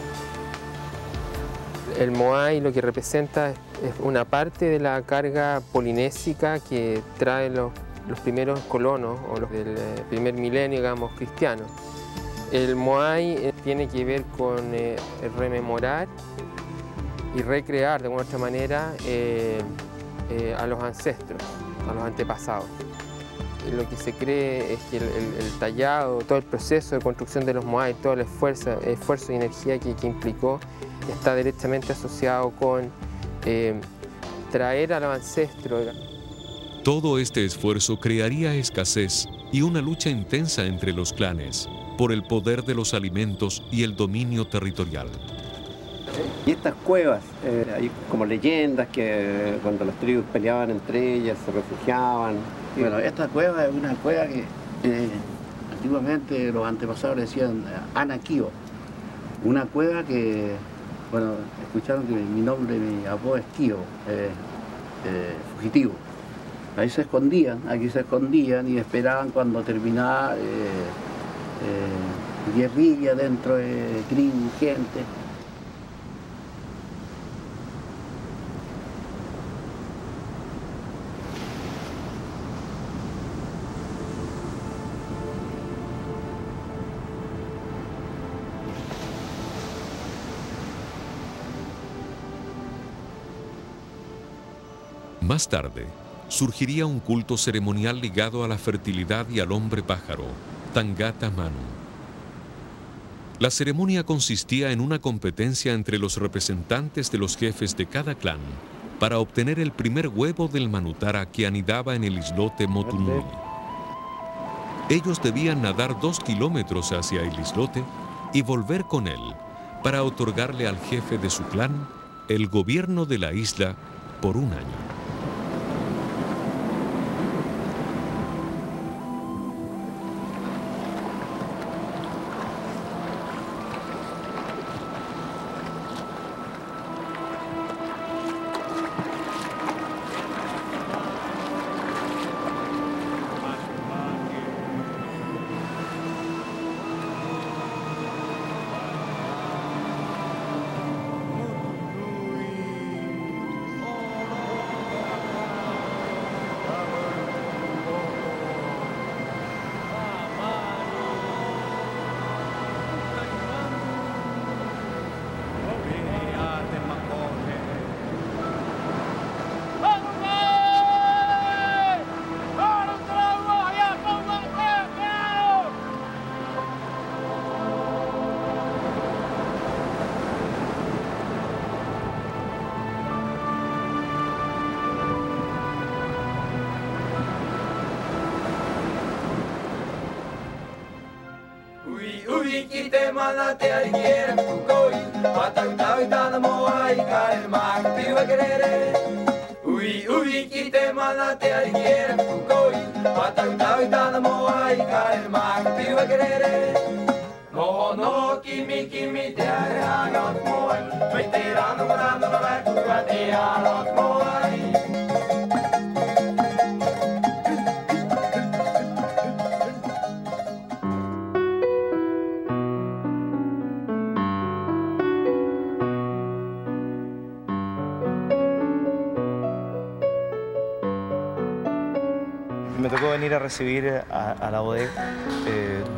El moai lo que representa es una parte de la carga polinésica que traen los primeros colonos o los del primer milenio, digamos, cristiano. El moai tiene que ver con rememorar y recrear de alguna otra manera a los ancestros, a los antepasados. Lo que se cree es que el tallado, todo el proceso de construcción de los moai, todo el esfuerzo y energía que implicó, está directamente asociado con traer a los ancestros. Todo este esfuerzo crearía escasez y una lucha intensa entre los clanes por el poder de los alimentos y el dominio territorial. Y estas cuevas, hay como leyendas que cuando las tribus peleaban entre ellas se refugiaban. Bueno, esta cueva es una cueva que antiguamente los antepasados le decían Anaquío. Una cueva que, bueno, escucharon que mi apodo es Quío, fugitivo. Ahí se escondían, aquí se escondían y esperaban cuando terminaba guerrilla dentro de tribu, gente. Más tarde, surgiría un culto ceremonial ligado a la fertilidad y al hombre pájaro, Tangata Manu. La ceremonia consistía en una competencia entre los representantes de los jefes de cada clan para obtener el primer huevo del manutara que anidaba en el islote Motunui. Ellos debían nadar 2 kilómetros hacia el islote y volver con él para otorgarle al jefe de su clan el gobierno de la isla por un año. Kite manate arigiera kukoi Patautavita moai kare mak piwa kerere Ui kite manate arigiera kukoi Patagtavita moai kai mak piwa querere. No no kimi kimi te aranot moai. Veterano morando no vai tua te arot moai. Me tocó venir a recibir a la bodega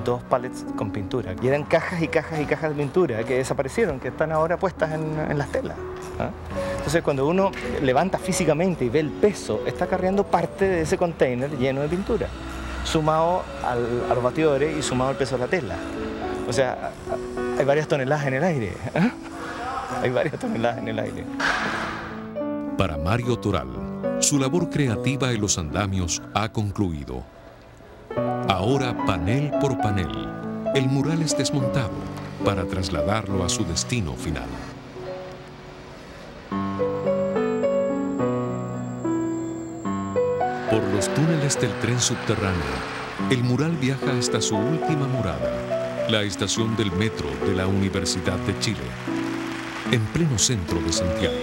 2 pallets con pintura. Y eran cajas y cajas y cajas de pintura que desaparecieron, que están ahora puestas en las telas. ¿Ah? Entonces cuando uno levanta físicamente y ve el peso, está cargando parte de ese container lleno de pintura, sumado a los batidores y sumado al peso de la tela. O sea, hay varias toneladas en el aire. ¿Ah? Hay varias toneladas en el aire. Para Mario Toral, su labor creativa en los andamios ha concluido. Ahora, panel por panel, el mural es desmontado para trasladarlo a su destino final. Por los túneles del tren subterráneo, el mural viaja hasta su última morada, la estación del metro de la Universidad de Chile, en pleno centro de Santiago.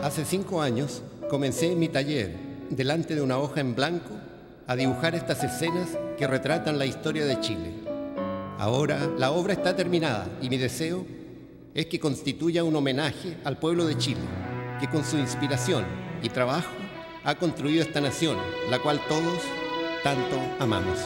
Hace 5 años comencé en mi taller, delante de una hoja en blanco, a dibujar estas escenas que retratan la historia de Chile. Ahora la obra está terminada y mi deseo es que constituya un homenaje al pueblo de Chile, que con su inspiración y trabajo ha construido esta nación, la cual todos tanto amamos.